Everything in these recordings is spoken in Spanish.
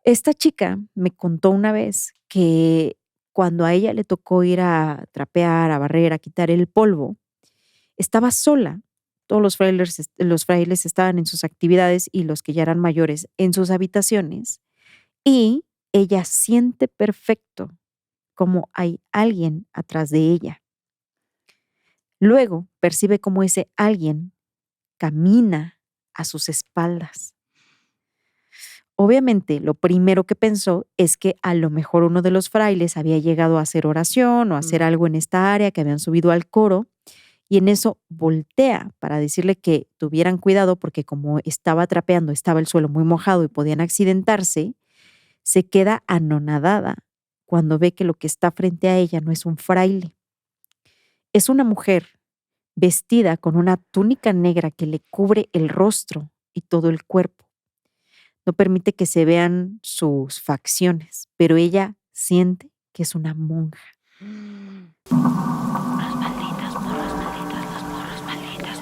Esta chica me contó una vez que cuando a ella le tocó ir a trapear, a barrer, a quitar el polvo, estaba sola. Todos los frailes estaban en sus actividades y los que ya eran mayores en sus habitaciones. Y ella siente perfecto cómo hay alguien atrás de ella. Luego percibe cómo ese alguien camina a sus espaldas. Obviamente, lo primero que pensó es que a lo mejor uno de los frailes había llegado a hacer oración o a hacer algo en esta área, que habían subido al coro, y en eso voltea para decirle que tuvieran cuidado porque como estaba trapeando, estaba el suelo muy mojado y podían accidentarse. Se queda anonadada cuando ve que lo que está frente a ella no es un fraile. Es una mujer vestida con una túnica negra que le cubre el rostro y todo el cuerpo. No permite que se vean sus facciones, pero ella siente que es una monja. Morras malditas, morras malditas, las morras malditas.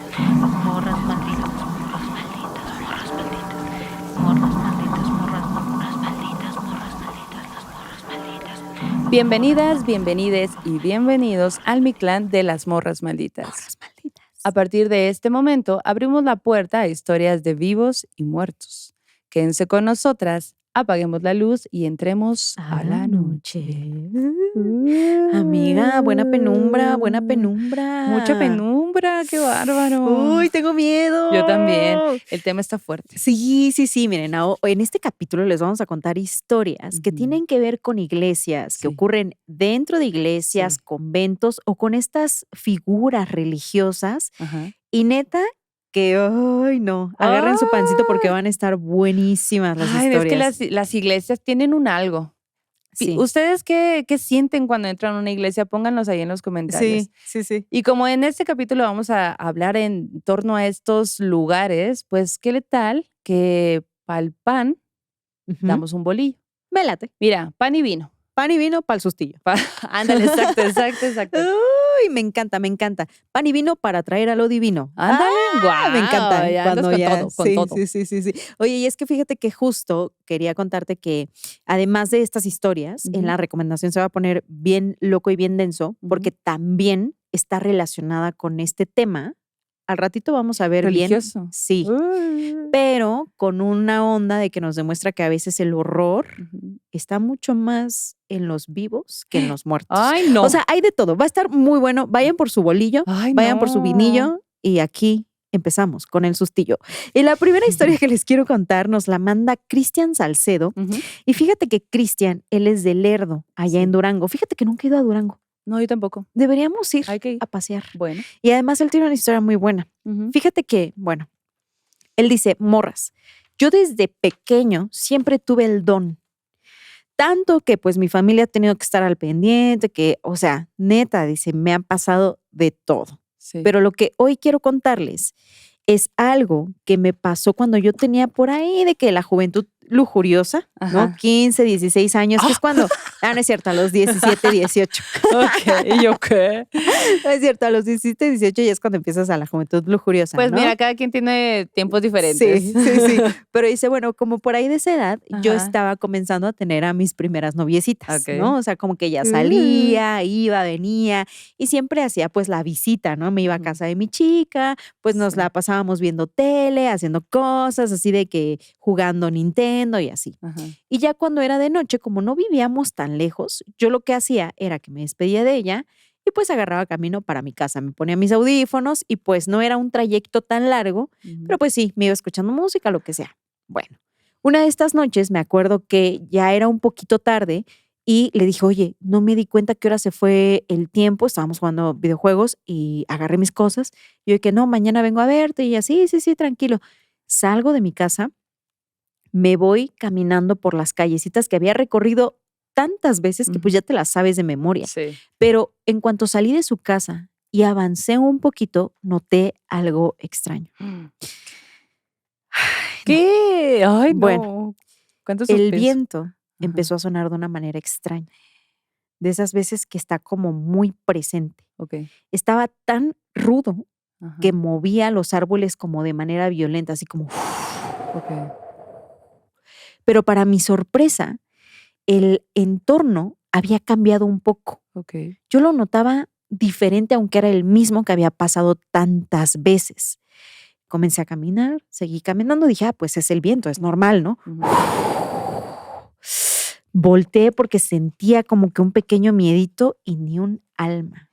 Morras malditas, morras malditas, morras malditas. Morras malditas, morras malditas, morras malditas, las morras malditas. Bienvenidas, bienvenides y bienvenidos al Mi Clan de las Morras Malditas. Morras malditas. A partir de este momento, abrimos la puerta a historias de vivos y muertos. Quédense con nosotras, apaguemos la luz y entremos a la noche. Amiga, buena penumbra, buena penumbra. Mucha penumbra, qué bárbaro. Uy, tengo miedo. Yo también. El tema está fuerte. Sí. Miren, en este capítulo les vamos a contar historias que tienen que ver con iglesias, que Sí. ocurren dentro de iglesias, Sí. conventos o con estas figuras religiosas. Ajá. Y neta, que, ay, no, agarren su pancito porque van a estar buenísimas las Ay, historias. es que las iglesias tienen un algo. Sí. ¿Ustedes qué sienten cuando entran a una iglesia? Pónganlos ahí en los comentarios. Sí. Y como en este capítulo vamos a hablar en torno a estos lugares, pues, ¿qué tal que pa'l pan Ujú. damos un bolillo? Vélate. Mira, pan y vino. Pan y vino para el sustillo. Ándale, exacto. Uy, me encanta. Pan y vino para traer a lo divino. Ándale, Me encanta. ya andas con todo, con todo. Sí. Oye, y es que fíjate que justo quería contarte que además de estas historias, en la recomendación se va a poner bien loco y bien denso, porque también está relacionada con este tema. Al ratito vamos a ver Religioso. bien. Sí. Pero con una onda de que nos demuestra que a veces el horror está mucho más en los vivos que en los muertos. Ay, no. O sea, hay de todo. Va a estar muy bueno. Vayan por su bolillo, Ay, vayan por su no. vinillo y aquí empezamos con el sustillo. Y la primera historia que les quiero contar nos la manda Cristian Salcedo. Y fíjate que Cristian, él es de Lerdo, allá en Durango. Fíjate que nunca he ido a Durango. No, yo tampoco. Deberíamos ir Hay que ir. a pasear. Bueno. Y además él tiene una historia muy buena. Fíjate que, bueno, él dice, morras, yo desde pequeño siempre tuve el don. Tanto que pues mi familia ha tenido que estar al pendiente, que, o sea, neta, dice, me han pasado de todo. Sí. Pero lo que hoy quiero contarles es algo que me pasó cuando yo tenía por ahí de que la juventud lujuriosa, ¿no? Ajá. 15, 16 años, que es cuando, no es cierto, a los 17, 18. Ok, ¿y yo qué? No es cierto, a los 17, 18 ya es cuando empiezas a la juventud lujuriosa, Pues ¿no? mira, cada quien tiene tiempos diferentes. Sí. Pero dice, bueno, como por ahí de esa edad, yo Ajá. estaba comenzando a tener a mis primeras noviecitas, Ok. ¿no? O sea, como que ya salía, iba, venía y siempre hacía pues la visita, ¿no? Me iba a casa de mi chica, pues nos la pasábamos viendo tele, haciendo cosas así de que jugando Nintendo y así. Ajá. Y ya cuando era de noche, como no vivíamos tan lejos, yo lo que hacía era que me despedía de ella y pues agarraba camino para mi casa. Me ponía mis audífonos y pues no era un trayecto tan largo, pero pues sí, me iba escuchando música, lo que sea. Bueno, una de estas noches me acuerdo que ya era un poquito tarde y le dije, oye, no me di cuenta que hora se fue el tiempo, estábamos jugando videojuegos y agarré mis cosas. Y yo que no, mañana vengo a verte y ella, sí, tranquilo. Salgo de mi casa, me voy caminando por las callecitas que había recorrido tantas veces que pues ya te las sabes de memoria. Sí. Pero en cuanto salí de su casa y avancé un poquito, noté algo extraño. ¿Qué? Ay, no. Bueno, ¿Cuánto el suspenso? viento empezó a sonar de una manera extraña. De esas veces que está como muy presente. Ok. Estaba tan rudo Ajá. que movía los árboles como de manera violenta, así como... Ok. Pero para mi sorpresa, el entorno había cambiado un poco. Ok. Yo lo notaba diferente, aunque era el mismo que había pasado tantas veces. Comencé a caminar, seguí caminando, dije, pues es el viento, es normal, ¿no? Ujú. Volteé porque sentía como que un pequeño miedito y ni un alma.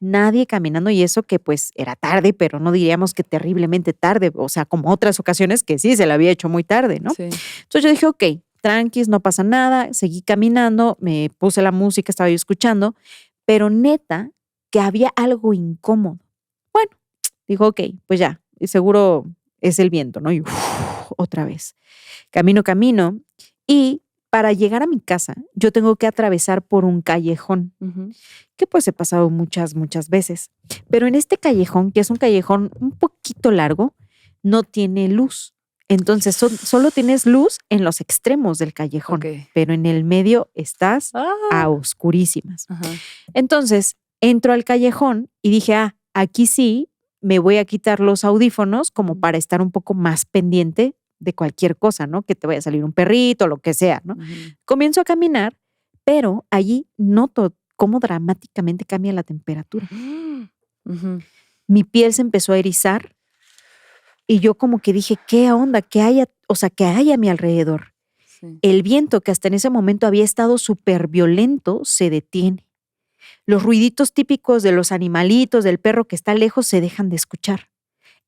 Nadie caminando, y eso que pues era tarde, pero no diríamos que terriblemente tarde, o sea, como otras ocasiones que sí, se la había hecho muy tarde, ¿no? Sí. Entonces yo dije, ok, tranquis, no pasa nada, seguí caminando, me puse la música, estaba yo escuchando, pero neta que había algo incómodo. Bueno, dijo, ok, pues ya, seguro es el viento, ¿no? Y otra vez. Camino, y para llegar a mi casa, yo tengo que atravesar por un callejón, Ujú. que pues he pasado muchas veces. Pero en este callejón, que es un callejón un poquito largo, no tiene luz. Entonces solo tienes luz en los extremos del callejón, Ok. pero en el medio estás a Ah. oscurísimas. Ajá. Entonces entro al callejón y dije, aquí sí me voy a quitar los audífonos como Ujú. para estar un poco más pendiente de cualquier cosa, ¿no? Que te vaya a salir un perrito, lo que sea, ¿no? Ujú. Comienzo a caminar, pero allí noto cómo dramáticamente cambia la temperatura. Ujú. Mi piel se empezó a erizar y yo como que dije, ¿qué onda? ¿Qué hay qué hay a mi alrededor? Sí. El viento, que hasta en ese momento había estado súper violento, se detiene. Los ruiditos típicos de los animalitos, del perro que está lejos, se dejan de escuchar.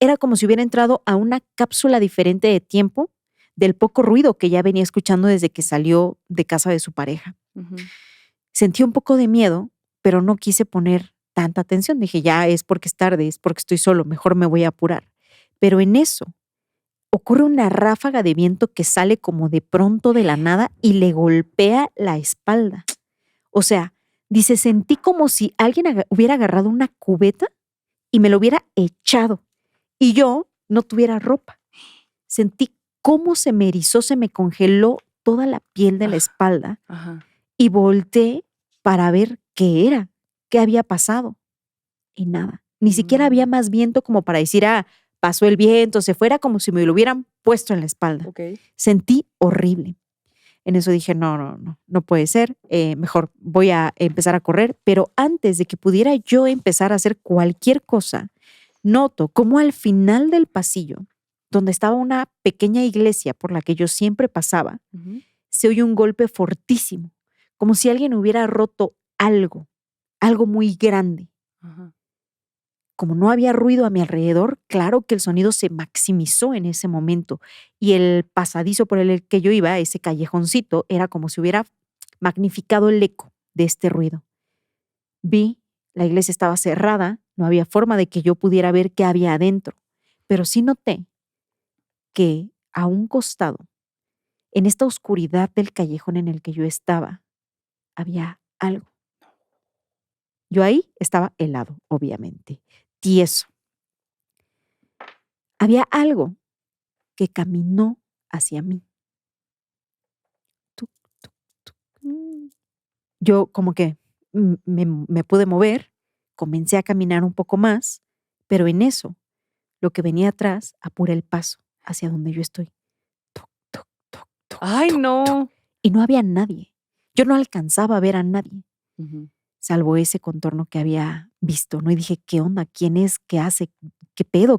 Era como si hubiera entrado a una cápsula diferente de tiempo del poco ruido que ya venía escuchando desde que salió de casa de su pareja. Ujú. Sentí un poco de miedo, pero no quise poner tanta atención. Dije, ya es porque es tarde, es porque estoy solo, mejor me voy a apurar. Pero en eso ocurre una ráfaga de viento que sale como de pronto de la nada y le golpea la espalda. O sea, dice, sentí como si alguien hubiera agarrado una cubeta y me lo hubiera echado y yo no tuviera ropa. Sentí cómo se me erizó, se me congeló toda la piel de la espalda Ajá. y volteé para ver qué era, qué había pasado. Y nada, ni siquiera había más viento como para decir, pasó el viento, se fuera, como si me lo hubieran puesto en la espalda. Ok. Sentí horrible. En eso dije, no puede ser, mejor voy a empezar a correr, pero antes de que pudiera yo empezar a hacer cualquier cosa, noto como al final del pasillo, donde estaba una pequeña iglesia por la que yo siempre pasaba, Ujú. se oye un golpe fortísimo, como si alguien hubiera roto algo muy grande. Ajá. Como no había ruido a mi alrededor, claro que el sonido se maximizó en ese momento y el pasadizo por el que yo iba, ese callejoncito, era como si hubiera magnificado el eco de este ruido. Vi, la iglesia estaba cerrada, no había forma de que yo pudiera ver qué había adentro, pero sí noté que a un costado, en esta oscuridad del callejón en el que yo estaba, había algo. Yo ahí estaba helado, obviamente, tieso. Había algo que caminó hacia mí. Tuc, tuc, tuc. Yo como que me pude mover, comencé a caminar un poco más, pero en eso, lo que venía atrás apura el paso hacia donde yo estoy. Tuc, tuc, tuc, tuc, Ay, tuc, tuc. no. Y no había nadie. Yo no alcanzaba a ver a nadie, Ujú. salvo ese contorno que había visto, ¿no? Y dije, ¿qué onda? ¿Quién es? ¿Qué hace? ¿Qué pedo?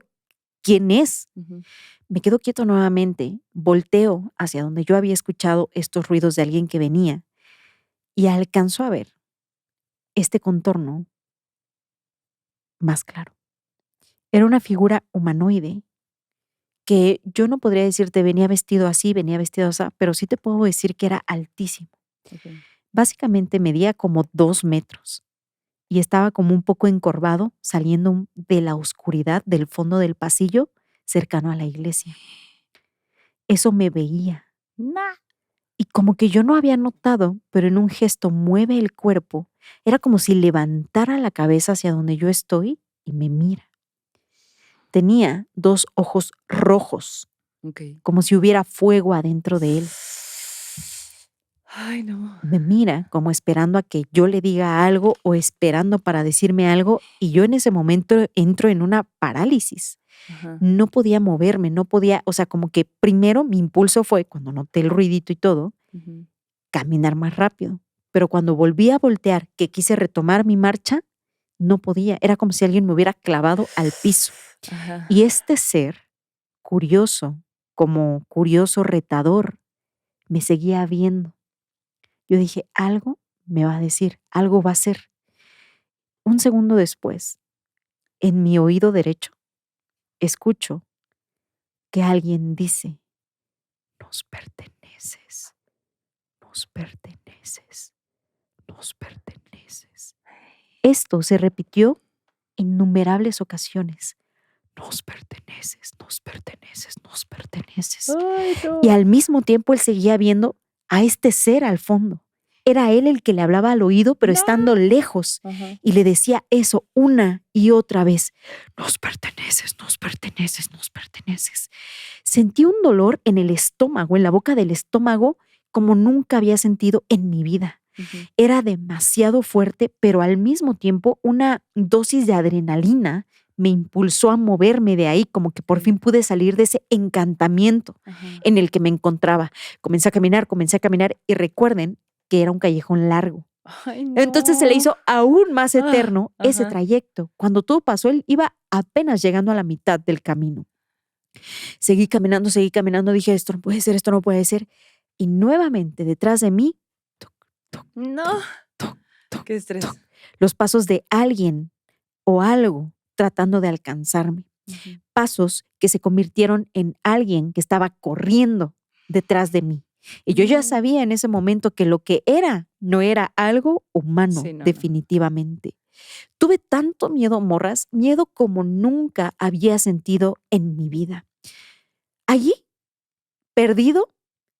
¿Quién es? Ujú. Me quedo quieto nuevamente, volteo hacia donde yo había escuchado estos ruidos de alguien que venía y alcanzo a ver este contorno más claro. Era una figura humanoide que yo no podría decirte venía vestido así, venía vestido así, pero sí te puedo decir que era altísimo. Ok. Básicamente medía como 2 metros y estaba como un poco encorvado, saliendo de la oscuridad del fondo del pasillo cercano a la iglesia. Eso me veía. Nah. Y como que yo no había notado, pero en un gesto mueve el cuerpo. Era como si levantara la cabeza hacia donde yo estoy y me mira. Tenía 2 ojos rojos, Ok. como si hubiera fuego adentro de él. Ay, no. Me mira como esperando a que yo le diga algo o esperando para decirme algo, y yo en ese momento entro en una parálisis. Ajá. No podía moverme, no podía, o sea, como que primero mi impulso fue, cuando noté el ruidito y todo, Ujú. caminar más rápido. Pero cuando volví a voltear, que quise retomar mi marcha, no podía. Era como si alguien me hubiera clavado al piso. Ajá. Y este ser, curioso, como curioso retador, me seguía viendo. Yo dije, algo me va a decir, algo va a hacer. Un segundo después, en mi oído derecho, escucho que alguien dice, nos perteneces, nos perteneces, nos perteneces. Esto se repitió innumerables ocasiones. Nos perteneces, nos perteneces, nos perteneces. Ay, Y no. al mismo tiempo él seguía viendo a este ser al fondo. Era él el que le hablaba al oído, pero No. estando lejos. Ajá. Y le decía eso una y otra vez. Nos perteneces, nos perteneces, nos perteneces. Sentí un dolor en el estómago, en la boca del estómago, como nunca había sentido en mi vida. Ujú. Era demasiado fuerte, pero al mismo tiempo una dosis de adrenalina me impulsó a moverme de ahí, como que por Sí. fin pude salir de ese encantamiento Ajá. en el que me encontraba. Comencé a caminar y recuerden que era un callejón largo. Ay, Entonces se le no. hizo aún más eterno ese Ajá. trayecto. Cuando todo pasó, él iba apenas llegando a la mitad del camino. Seguí caminando, dije, esto no puede ser, esto no puede ser. Y nuevamente detrás de mí, toc, toc, No. toc, toc, Qué estrés. toc, los pasos de alguien o algo tratando de alcanzarme. Ujú. Pasos que se convirtieron en alguien que estaba corriendo detrás de mí. Y yo ya No. sabía en ese momento que lo que era no era algo humano, Sí, no, no. definitivamente. Tuve tanto miedo, morras, miedo como nunca había sentido en mi vida. Allí, perdido,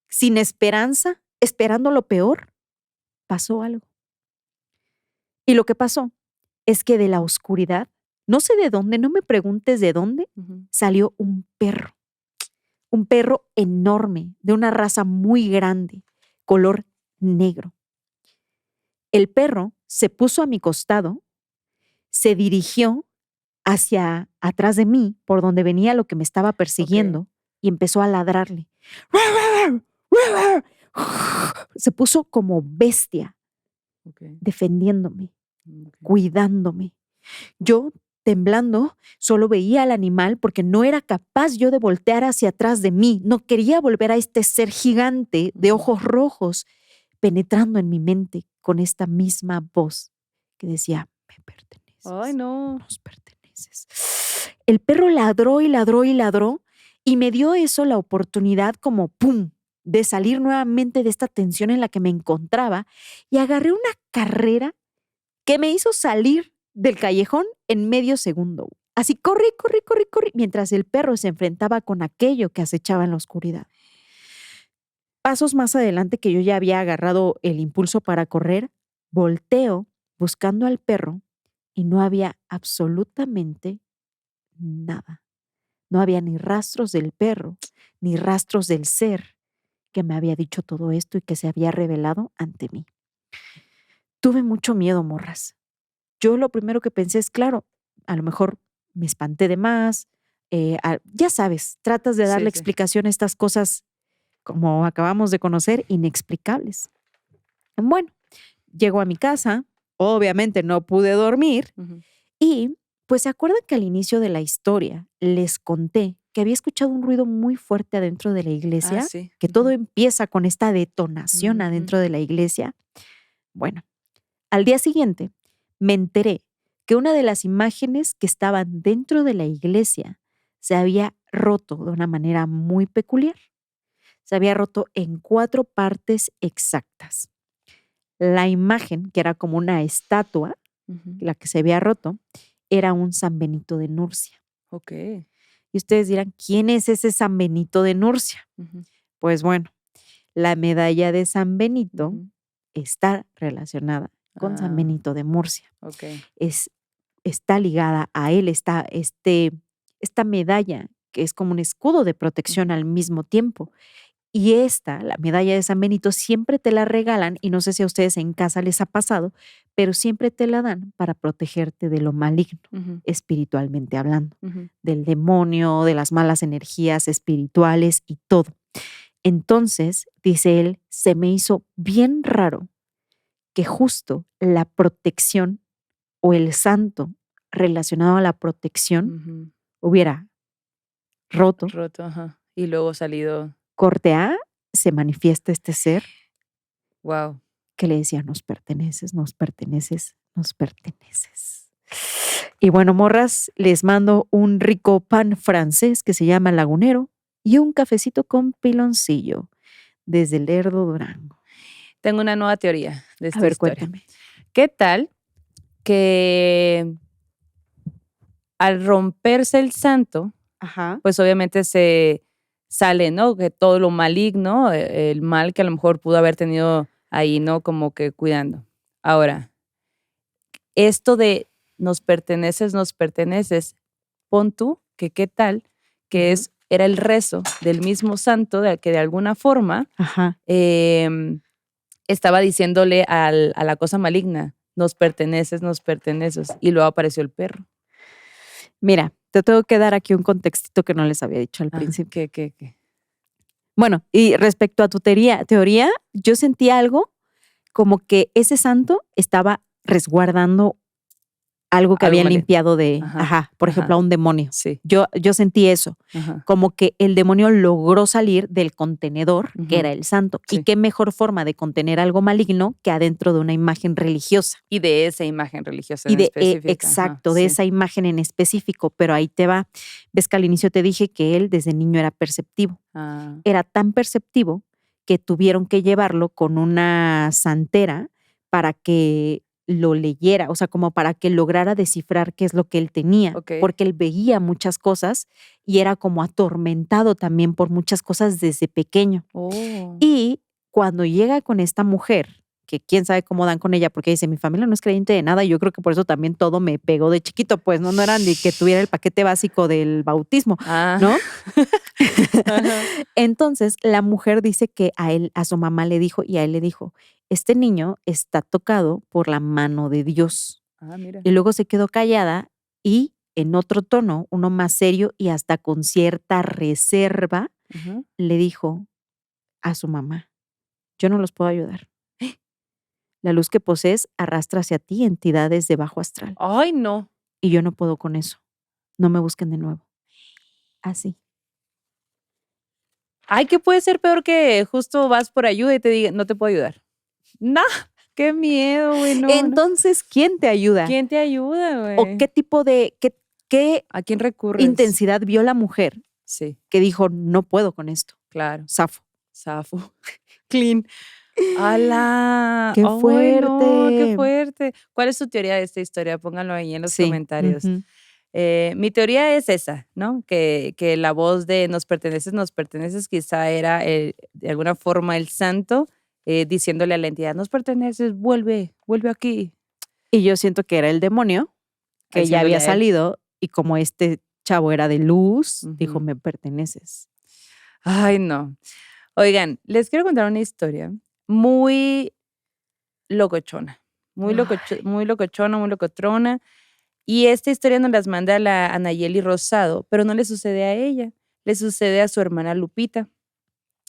sin esperanza, esperando lo peor, pasó algo. Y lo que pasó es que de la oscuridad, no sé de dónde, no me preguntes de dónde, Ujú. salió un perro enorme, de una raza muy grande, color negro. El perro se puso a mi costado, se dirigió hacia atrás de mí, por donde venía lo que me estaba persiguiendo, y empezó a ladrarle. Se puso como bestia, Okay. defendiéndome, Okay. cuidándome. Yo, temblando, solo veía al animal porque no era capaz yo de voltear hacia atrás de mí. No quería volver a este ser gigante de Ujú. ojos rojos penetrando en mi mente con esta misma voz que decía, me perteneces, Ay, no. nos perteneces. El perro ladró y ladró y ladró y me dio eso la oportunidad como ¡pum! De salir nuevamente de esta tensión en la que me encontraba y agarré una carrera que me hizo salir del callejón en medio segundo. Así corrí, mientras el perro se enfrentaba con aquello que acechaba en la oscuridad. Pasos más adelante que yo ya había agarrado el impulso para correr, volteo buscando al perro y no había absolutamente nada. No había ni rastros del perro, ni rastros del ser que me había dicho todo esto y que se había revelado ante mí. Tuve mucho miedo, morras. Yo lo primero que pensé es, claro, a lo mejor me espanté de más, ya sabes, tratas de darle Sí, sí. explicación a estas cosas, como acabamos de conocer, inexplicables. Bueno, llego a mi casa, obviamente no pude dormir Ujú. y pues se acuerdan que al inicio de la historia les conté que había escuchado un ruido muy fuerte adentro de la iglesia, Sí. que todo empieza con esta detonación Ujú. adentro de la iglesia. Bueno, al día siguiente me enteré que una de las imágenes que estaban dentro de la iglesia se había roto de una manera muy peculiar. Se había roto en 4 partes exactas. La imagen, que era como una estatua, Ujú. la que se había roto, era un San Benito de Nurcia. Okay. Y ustedes dirán, ¿quién es ese San Benito de Nurcia? Ujú. Pues bueno, la medalla de San Benito Ujú. está relacionada con San Ah, Benito de Murcia. okay. Está ligada a él, está esta medalla que es como un escudo de protección Ujú. al mismo tiempo. Y la medalla de San Benito, siempre te la regalan, y no sé si a ustedes en casa les ha pasado, pero siempre te la dan para protegerte de lo maligno, Ujú, espiritualmente hablando, ujú. del demonio, de las malas energías espirituales y todo. Entonces, dice él, se me hizo bien raro que justo la protección o el santo relacionado a la protección Ujú. hubiera roto. Roto, ajá. Y luego salido, Corte A, se manifiesta este ser wow. que le decía, nos perteneces, nos perteneces, nos perteneces. Y bueno, morras, les mando un rico pan francés que se llama Lagunero y un cafecito con piloncillo desde Lerdo, Durango. Tengo una nueva teoría de A esta ver, historia. cuéntame. ¿Qué tal que al romperse el santo, Ajá. pues obviamente se sale, ¿no? Que todo lo maligno, el mal que a lo mejor pudo haber tenido ahí, ¿no? Como que cuidando. Ahora, esto de nos perteneces, pon tú que qué tal que Ujú. era el rezo del mismo santo que de alguna forma Ajá. estaba diciéndole a la cosa maligna, nos perteneces, y luego apareció el perro. Mira, te tengo que dar aquí un contextito que no les había dicho al Ah, principio. ¿qué? Bueno, y respecto a tu teoría, yo sentí algo como que ese santo estaba resguardando algo que Algo habían maligno. limpiado Ajá, por ejemplo, ajá, a un demonio. sí, Yo sentí eso, ajá, como que el demonio logró salir del contenedor que ujú, era el santo. Y sí. qué mejor forma de contener algo maligno que adentro de una imagen religiosa. Y de esa imagen religiosa Y en específica, ajá, exacto, de sí. esa imagen en específico, pero ahí te va. Ves que al inicio te dije que él desde niño era perceptivo. Ah, Era tan perceptivo que tuvieron que llevarlo con una santera para que lo leyera, o sea, como para que lograra descifrar qué es lo que él tenía, okey. porque él veía muchas cosas y era como atormentado también por muchas cosas desde pequeño. Oh. Y cuando llega con esta mujer, que quién sabe cómo dan con ella, porque dice, mi familia no es creyente de nada, y yo creo que por eso también todo me pegó de chiquito, pues no era ni que tuviera el paquete básico del bautismo, Ah. ¿no? Ajá. Entonces, la mujer dice que a su mamá le dijo y a él le dijo, este niño está tocado por la mano de Dios. Ah, mira. Y luego se quedó callada y en otro tono, uno más serio y hasta con cierta reserva, Ajá. le dijo a su mamá, yo no los puedo ayudar. La luz que posees arrastra hacia ti entidades de bajo astral Ay, no. y yo no puedo con eso. No me busquen de nuevo. Así. Ay, ¿qué puede ser peor que justo vas por ayuda y te diga: "No te puedo ayudar"? No, qué miedo, güey, no. Entonces, ¿quién te ayuda? ¿Quién te ayuda, ¿O güey? qué tipo de, qué ¿A quién recurres? intensidad vio la mujer Sí, que dijo, no puedo con esto? claro, Zafo. zafo. Clean. ¡Hala! ¡Qué ¡Ay, no! ¡Qué fuerte! fuerte! ¿Cuál es tu teoría de esta historia? Pónganlo ahí en los Sí. comentarios. Ujú. Mi teoría es esa, ¿no? Que la voz de nos perteneces, quizá era, de alguna forma el santo, diciéndole a la entidad: "Nos perteneces, vuelve aquí", Y yo siento que era el demonio que ya diciéndole había a él. salido y como este chavo era de luz, dijo, Ujú. me perteneces. Ay, no. Oigan, les quiero contar una historia muy locochona, Ay, muy locochona, muy locotrona. Y esta historia nos las manda la Anayeli Rosado, pero no le sucede a ella, le sucede a su hermana Lupita.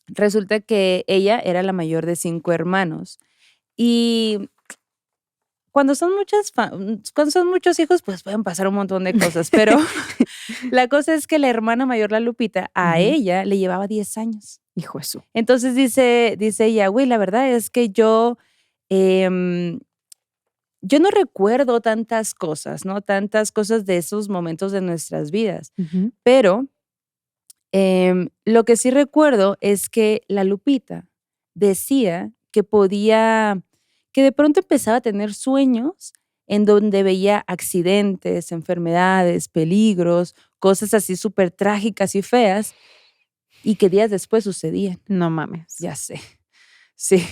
Resulta que ella era la mayor de 5 hermanos, y cuando son muchos hijos, pues pueden pasar un montón de cosas, pero la cosa es que la hermana mayor, la Lupita, a Ujú. ella le llevaba 10 años. Hijo de su. Entonces dice ella: "Güey, la verdad es que em, yo no recuerdo tantas cosas, ¿no? Tantas cosas de esos momentos de nuestras vidas, Ujú. pero, lo que sí recuerdo es que la Lupita decía que de pronto empezaba a tener sueños en donde veía accidentes, enfermedades, peligros, cosas así súper trágicas y feas, y que días después sucedían". No mames. Ya sé, sí.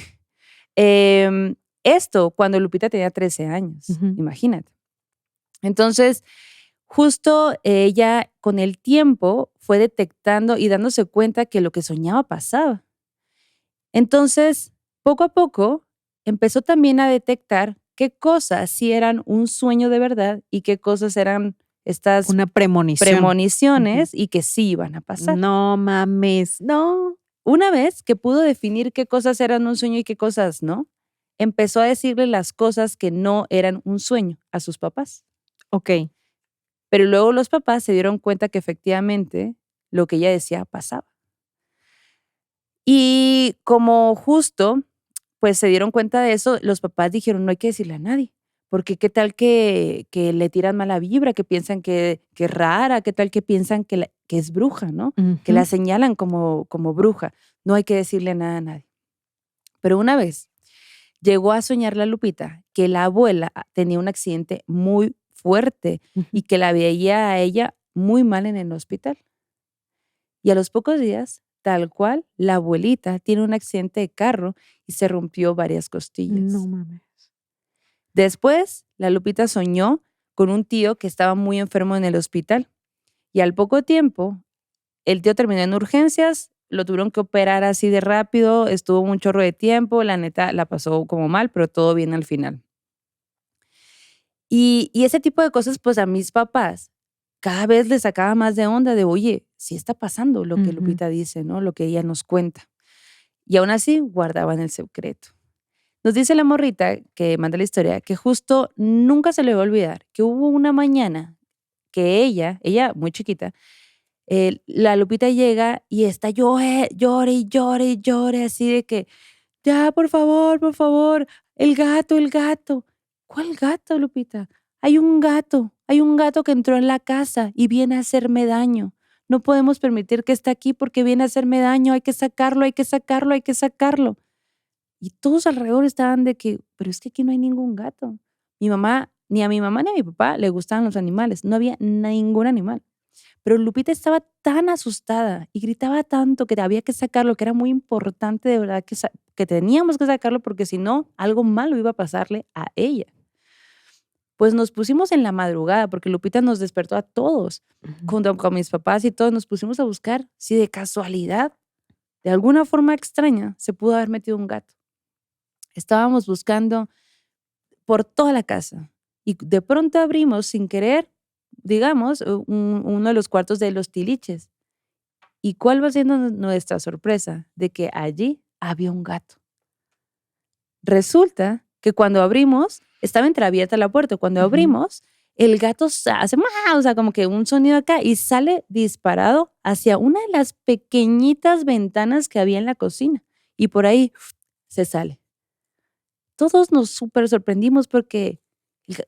Esto cuando Lupita tenía 13 años, Ujú. imagínate. Entonces, justo ella con el tiempo fue detectando y dándose cuenta que lo que soñaba pasaba. Entonces, poco a poco, empezó también a detectar qué cosas sí eran un sueño de verdad y qué cosas eran estas Una premonición. Ujú. premoniciones y que sí iban a pasar. No mames, no. Una vez que pudo definir qué cosas eran un sueño y qué cosas no, empezó a decirle las cosas que no eran un sueño a sus papás. Okey. Pero luego los papás se dieron cuenta que efectivamente lo que ella decía pasaba. Y como justo, pues se dieron cuenta de eso, los papás dijeron, no hay que decirle a nadie, porque qué tal que le tiran mala vibra, que piensan que es rara, qué tal que piensan que es bruja, ¿no? Que la Ujú. señalan como bruja. No hay que decirle nada a nadie. Pero una vez llegó a soñar la Lupita que la abuela tenía un accidente muy fuerte Ujú. y que la veía a ella muy mal en el hospital. Y a los pocos días, tal cual, la abuelita tiene un accidente de carro y se rompió varias No costillas. mames. Después, la Lupita soñó con un tío que estaba muy enfermo en el hospital y al poco tiempo, el tío terminó en urgencias, lo tuvieron que operar así de rápido, estuvo un chorro de tiempo, la neta la pasó como mal, pero todo bien al final. Y ese tipo de cosas, pues a mis papás cada vez les sacaba más de onda de, oye, sí está pasando lo que Ujú. Lupita dice, ¿no? Lo que ella nos cuenta. Y aún así guardaban el secreto. Nos dice la morrita que manda la historia que justo nunca se le va a olvidar que hubo una mañana que ella muy chiquita, la Lupita llega y está llore y llore y llore así de que, ya, por favor, el gato, el gato. ¿Cuál gato, Lupita? Hay un gato que entró en la casa y viene a hacerme daño. No podemos permitir que esté aquí porque viene a hacerme daño, hay que sacarlo, hay que sacarlo, hay que sacarlo. Y todos alrededor estaban de que, pero es que aquí no hay ningún gato. Ni a mi mamá ni a mi papá le gustaban los animales, no había ningún animal. Pero Lupita estaba tan asustada y gritaba tanto que había que sacarlo, que era muy importante de verdad que teníamos que sacarlo porque si no, algo malo iba a pasarle a ella. Pues nos pusimos en la madrugada porque Lupita nos despertó a todos, Ujú. junto con mis papás y todos nos pusimos a buscar si de casualidad, de alguna forma extraña, se pudo haber metido un gato. Estábamos buscando por toda la casa y de pronto abrimos sin querer, digamos, uno de los cuartos de los tiliches. ¿Y cuál va siendo nuestra sorpresa? De que allí había un gato. Resulta que cuando abrimos, estaba entreabierta la puerta. Cuando Ujú. abrimos, el gato hace ¡miau! O sea, como que un sonido acá y sale disparado hacia una de las pequeñitas ventanas que había en la cocina. Y por ahí se sale. Todos nos súper sorprendimos porque,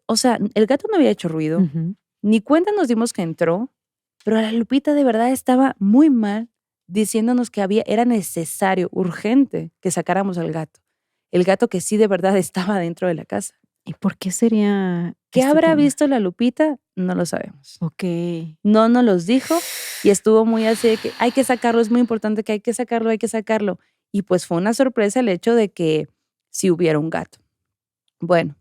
o sea, el gato no había hecho ruido, Ujú. ni cuenta nos dimos que entró, pero la Lupita de verdad estaba muy mal, diciéndonos que era necesario, urgente, que sacáramos al gato. El gato que sí de verdad estaba dentro de la casa. ¿Y por qué sería ¿Qué este habrá tema? visto la Lupita? No lo sabemos. Okey. No nos los dijo y estuvo muy así de que hay que sacarlo, es muy importante que hay que sacarlo, hay que sacarlo. Y pues fue una sorpresa el hecho de que sí hubiera un gato. Bueno,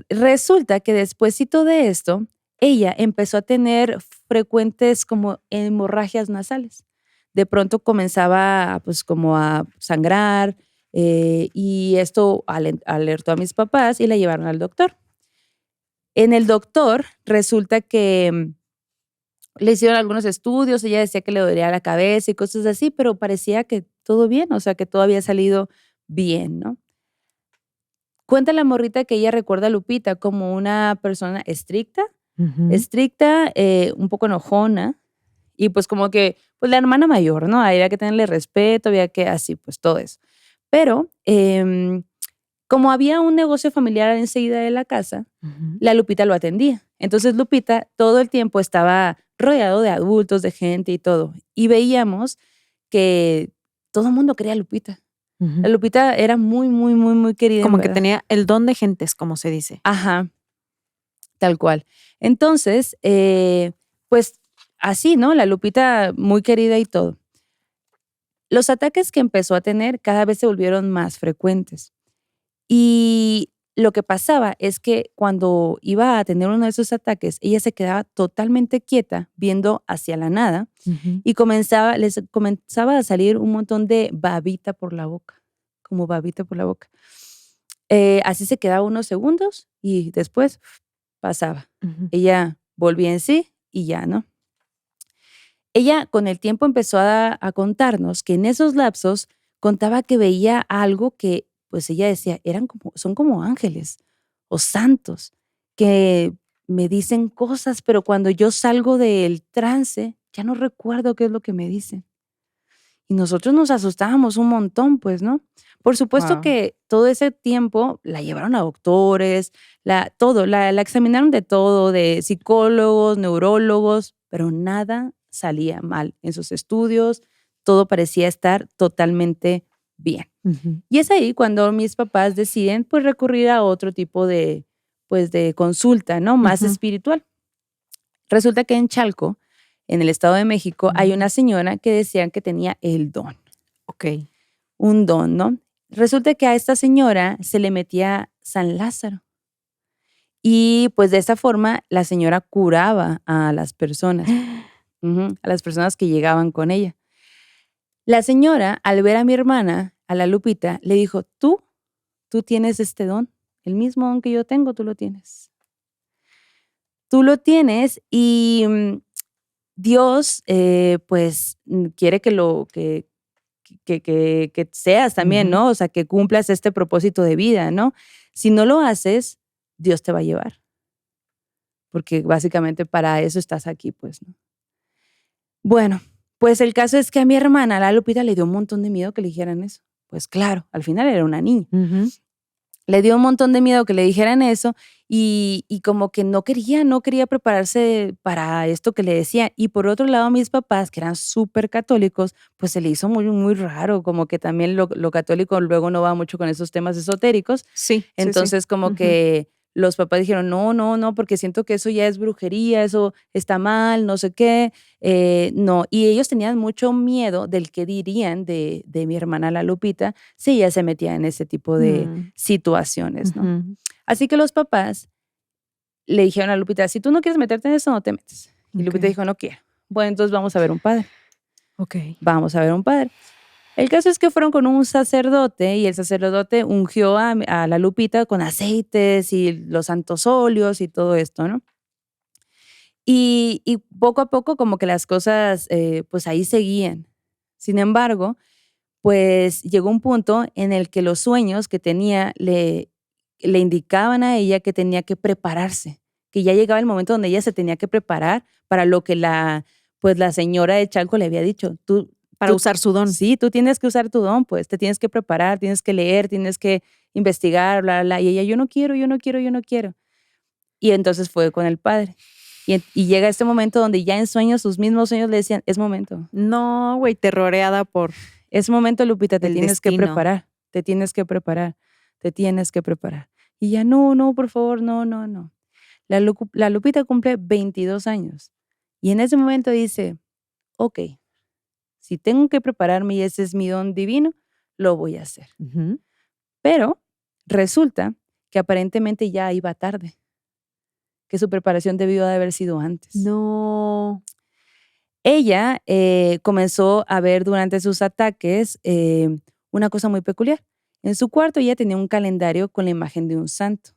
resulta que despuésito de esto, ella empezó a tener frecuentes como hemorragias nasales. De pronto comenzaba pues como a sangrar y esto alertó a mis papás y la llevaron al doctor. En el doctor resulta que le hicieron algunos estudios, ella decía que le dolía la cabeza y cosas así, pero parecía que todo bien, o sea, que todo había salido bien, ¿no? Cuenta la morrita que ella recuerda a Lupita como una persona Ujú. estricta, un poco enojona y pues como que, pues la hermana mayor, ¿no? Había que tenerle respeto, había que así, pues todo eso. Pero como había un negocio familiar enseguida de la casa, Ujú. la Lupita lo atendía. Entonces Lupita todo el tiempo estaba rodeado de adultos, de gente y todo. Y veíamos que todo el mundo quería a Lupita. La Ujú. Lupita era muy, muy, muy, muy querida en Como que verdad. tenía el don de gentes, como se dice. Ajá, tal cual. Entonces, pues así, ¿no? La Lupita muy querida y todo. Los ataques que empezó a tener cada vez se volvieron más frecuentes. Y lo que pasaba es que cuando iba a tener uno de esos ataques, ella se quedaba totalmente quieta, viendo hacia la nada, Ujú. y les comenzaba a salir un montón de babita por la boca, como babita por la boca. Así se quedaba unos segundos y después pasaba. Ujú. Ella volvía en sí y ya, ¿no? Ella con el tiempo empezó a contarnos que en esos lapsos contaba que veía algo que, pues ella decía, son como ángeles o santos que me dicen cosas, pero cuando yo salgo del trance, ya no recuerdo qué es lo que me dicen. Y nosotros nos asustábamos un montón, pues, ¿no? Por supuesto Guau. que todo ese tiempo la llevaron a doctores, la examinaron de todo, de psicólogos, neurólogos, pero nada salía mal en sus estudios, todo parecía estar totalmente bien. Ujú. Y es ahí cuando mis papás deciden, pues, recurrir a otro tipo de, pues, de consulta, ¿no? Más Ujú. espiritual. Resulta que en Chalco, en el Estado de México, hay Mm. una señora que decían que tenía el don, Okey. un don, ¿no? Resulta que a esta señora se le metía San Lázaro y pues de esta forma la señora curaba a las personas, a las personas que llegaban con ella. La señora, al ver a mi hermana, a la Lupita, le dijo, tú tienes este don, el mismo don que yo tengo, tú lo tienes. Tú lo tienes y Dios, pues, quiere que seas también, Ujú. ¿no? O sea, que cumplas este propósito de vida, ¿no? Si no lo haces, Dios te va a llevar, porque básicamente para eso estás aquí, pues, ¿no? Bueno, pues el caso es que a mi hermana, la Lupita, le dio un montón de miedo que le dijeran eso. Pues claro, al final era una niña. Ujú. Le dio un montón de miedo que le dijeran eso y como que no quería prepararse para esto que le decía. Y por otro lado, mis papás, que eran súper católicos, pues se le hizo muy, muy raro, como que también lo católico luego no va mucho con esos temas esotéricos. Sí, sí, sí. Entonces, como Ujú. que los papás dijeron, no, no, no, porque siento que eso ya es brujería, eso está mal, no sé qué. No, y ellos tenían mucho miedo del que dirían de mi hermana la Lupita si ella se metía en ese tipo de Mm. situaciones, ¿no? Ujú. Así que los papás le dijeron a Lupita, si tú no quieres meterte en eso, no te metes. Y Lupita Okey. dijo, no quiero. Bueno, entonces vamos a ver un padre. Okey. Vamos a ver un padre. El caso es que fueron con un sacerdote y el sacerdote ungió a la Lupita con aceites y los santos óleos y todo esto, ¿no? Y poco a poco como que las cosas, pues ahí seguían. Sin embargo, pues llegó un punto en el que los sueños que tenía le indicaban a ella que tenía que prepararse, que ya llegaba el momento donde ella se tenía que preparar para lo que pues la señora de Chalco le había dicho. Para Tú usar su don. sí, tú tienes que usar tu don, pues te tienes que preparar, tienes que leer, tienes que investigar, bla, bla, bla. Y ella, yo no quiero, yo no quiero, yo no quiero. Y entonces fue con el padre. Y llega este momento donde ya en sueños, sus mismos sueños le decían, No, güey, terroreada por es momento, Lupita, te el tienes que destino. preparar, te tienes que preparar, te tienes que preparar. Y ya, no, no, por favor, no, no, no. La Lupita cumple 22 años y en ese momento dice, ok, si tengo que prepararme y ese es mi don divino, lo voy a hacer. Ujú. Pero resulta que aparentemente ya iba tarde, que su preparación debió de haber sido antes. No. Ella comenzó a ver durante sus ataques una cosa muy peculiar. En su cuarto ella tenía un calendario con la imagen de un santo.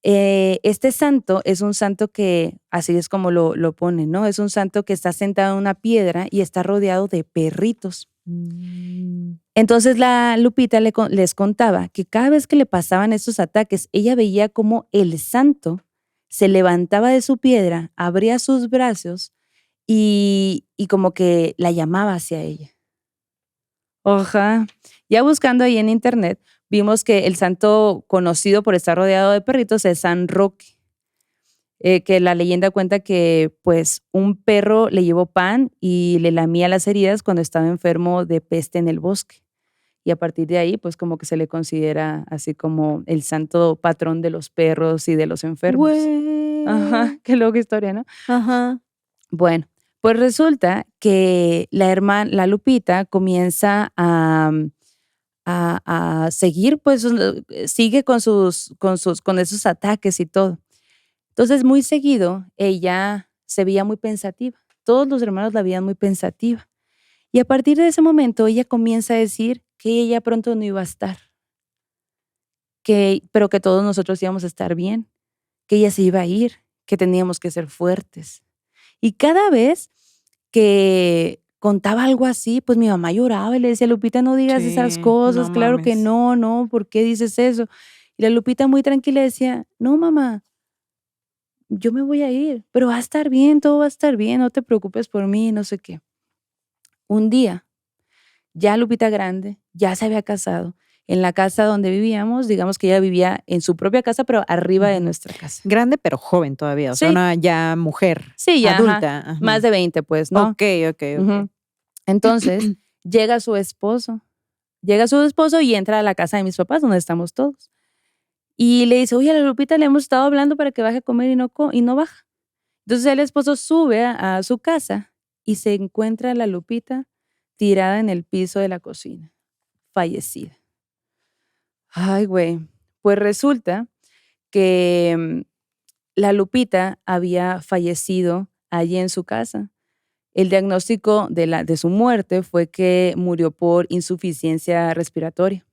Este santo es un santo que, así es como lo pone, ¿no? Es un santo que está sentado en una piedra y está rodeado de perritos. Mm. Entonces la Lupita les contaba que cada vez que le pasaban esos ataques, ella veía como el santo se levantaba de su piedra, abría sus brazos y como que la llamaba hacia ella. Ajá. Ya buscando ahí en internet, vimos que el santo conocido por estar rodeado de perritos es San Roque, que la leyenda cuenta que pues un perro le llevó pan y le lamía las heridas cuando estaba enfermo de peste en el bosque. Y a partir de ahí, pues como que se le considera así como el santo patrón de los perros y de los enfermos. Ajá, Güey. qué loca historia, ¿no? Ajá. Bueno, pues resulta que la Lupita comienza a seguir, pues sigue con esos ataques y todo. Entonces, muy seguido, ella se veía muy pensativa. Todos los hermanos la veían muy pensativa. Y a partir de ese momento, ella comienza a decir que ella pronto no iba a estar, pero que todos nosotros íbamos a estar bien, que ella se iba a ir, que teníamos que ser fuertes. Y cada vez que contaba algo así, pues mi mamá lloraba y le decía, Lupita, no digas esas Sí, no cosas, claro que mames. no, ¿por qué dices eso? Y la Lupita muy tranquila decía, no, mamá, yo me voy a ir, pero va a estar bien, todo va a estar bien, no te preocupes por mí, no sé qué. Un día, ya Lupita grande, ya se había casado, en la casa donde vivíamos, digamos que ella vivía en su propia casa, pero arriba de Ujú. nuestra casa. Grande, pero joven todavía, o sea, Sí, una ya mujer sí, ya, ajá, adulta. más Ajá. de 20, pues, ¿no? Okey, okey, okey. Ujú. Entonces, llega su esposo, y entra a la casa de mis papás, donde estamos todos. Y le dice, oye, a la Lupita le hemos estado hablando para que baje a comer y no baja. Entonces el esposo sube a su casa y se encuentra a la Lupita tirada en el piso de la cocina, fallecida. Ay, güey. Pues resulta que la Lupita había fallecido allí en su casa. El diagnóstico de su muerte fue que murió por insuficiencia respiratoria.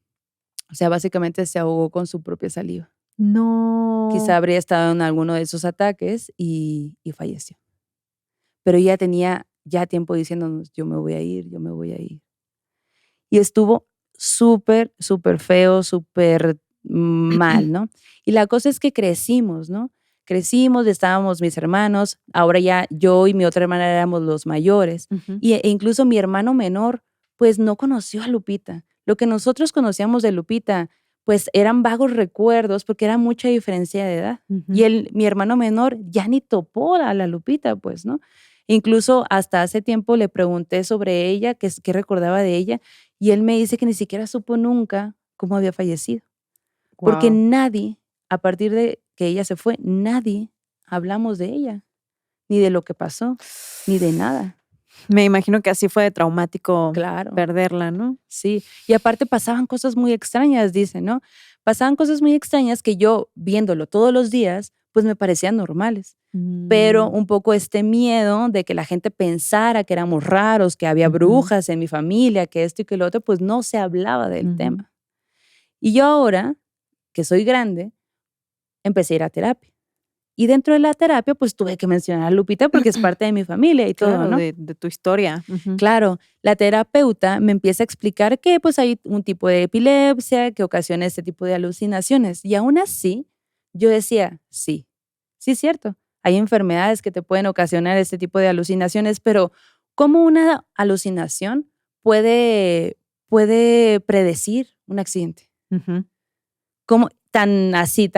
O sea, básicamente se ahogó con su propia saliva. Quizá No. habría estado en alguno de esos ataques y falleció. Pero ella tenía ya tiempo diciéndonos, yo me voy a ir, yo me voy a ir. Y estuvo súper, súper feo, súper mal, ¿no? Y la cosa es que crecimos, ¿no? Crecimos, estábamos mis hermanos, ahora ya yo y mi otra hermana éramos los mayores, Ujú. e incluso mi hermano menor, pues no conoció a Lupita. Lo que nosotros conocíamos de Lupita, pues eran vagos recuerdos porque era mucha diferencia de edad. Y Ujú. mi hermano menor ya ni topó a la Lupita, pues, ¿no? Incluso hasta hace tiempo le pregunté sobre ella, qué recordaba de ella, y él me dice que ni siquiera supo nunca cómo había fallecido, porque Guau. nadie, a partir de que ella se fue, nadie hablamos de ella, ni de lo que pasó, ni de nada. Me imagino que así fue de traumático Claro, perderla, ¿no? sí. Y aparte pasaban cosas muy extrañas, dice, ¿no? Pasaban cosas muy extrañas que yo, viéndolo todos los días, pues me parecían normales. Pero Mm. un poco este miedo de que la gente pensara que éramos raros, que había Ujú, brujas en mi familia, que esto y que lo otro, pues no se hablaba del ujú. tema. Y yo ahora, que soy grande, empecé a ir a terapia. Y dentro de la terapia, pues tuve que mencionar a Lupita porque es parte de mi familia y todo, Claro, ¿no? de tu historia. Ujú. Claro, la terapeuta me empieza a explicar que pues hay un tipo de epilepsia que ocasiona este tipo de alucinaciones. Y aún así, yo decía, sí, sí es cierto, hay enfermedades que te pueden ocasionar este tipo de alucinaciones, pero ¿cómo una alucinación puede predecir un accidente? Ujú. ¿Cómo tan así,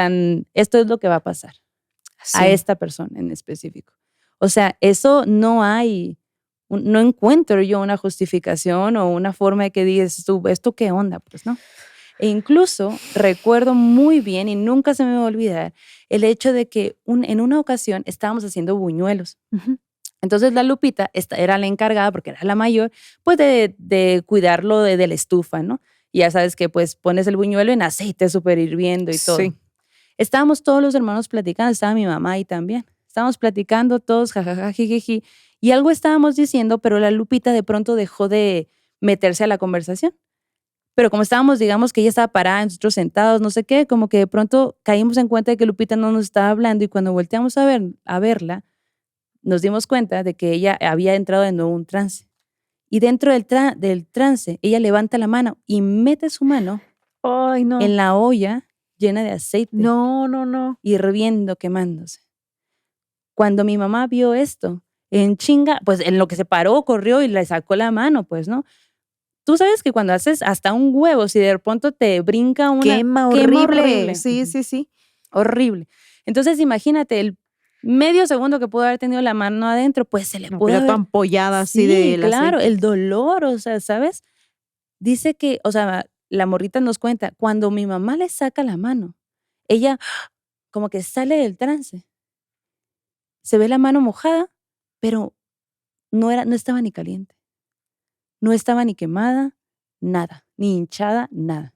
esto es lo que va a pasar a Sí. esta persona en específico? O sea, eso no hay, no encuentro yo una justificación o una forma de que digas tú, ¿esto qué onda? Pues no. E incluso recuerdo muy bien y nunca se me va a olvidar el hecho de que en una ocasión estábamos haciendo buñuelos. Ujú. Entonces la Lupita era la encargada, porque era la mayor, pues de cuidarlo de la estufa, ¿no? Y ya sabes que pues pones el buñuelo en aceite súper hirviendo y todo. Sí. Estábamos todos los hermanos platicando, estaba mi mamá ahí también. Estábamos platicando todos, jajaja, jijiji, y algo estábamos diciendo, pero la Lupita de pronto dejó de meterse a la conversación. Pero como estábamos, digamos que ella estaba parada, nosotros sentados, no sé qué, como que de pronto caímos en cuenta de que Lupita no nos estaba hablando y cuando volteamos a verla, nos dimos cuenta de que ella había entrado de nuevo en un trance. Y dentro del trance, ella levanta la mano y mete su mano Ay, no. en la olla llena de aceite, No, no, no. hirviendo, quemándose. Cuando mi mamá vio esto, en chinga, pues en lo que se paró, corrió y le sacó la mano, pues, ¿no? Tú sabes que cuando haces hasta un huevo, si de pronto te brinca Quema quema horrible. horrible, Sí, ujú, sí, sí. horrible. Entonces imagínate, el medio segundo que pudo haber tenido la mano adentro, pues se le No, pudo pues ya toda haber, ampollada así sí, del claro, aceite. el dolor, o sea, ¿sabes? Dice que, o sea, la morrita nos cuenta, cuando mi mamá le saca la mano, ella como que sale del trance, se ve la mano mojada, pero no estaba ni caliente, no estaba ni quemada, nada. ni hinchada, nada.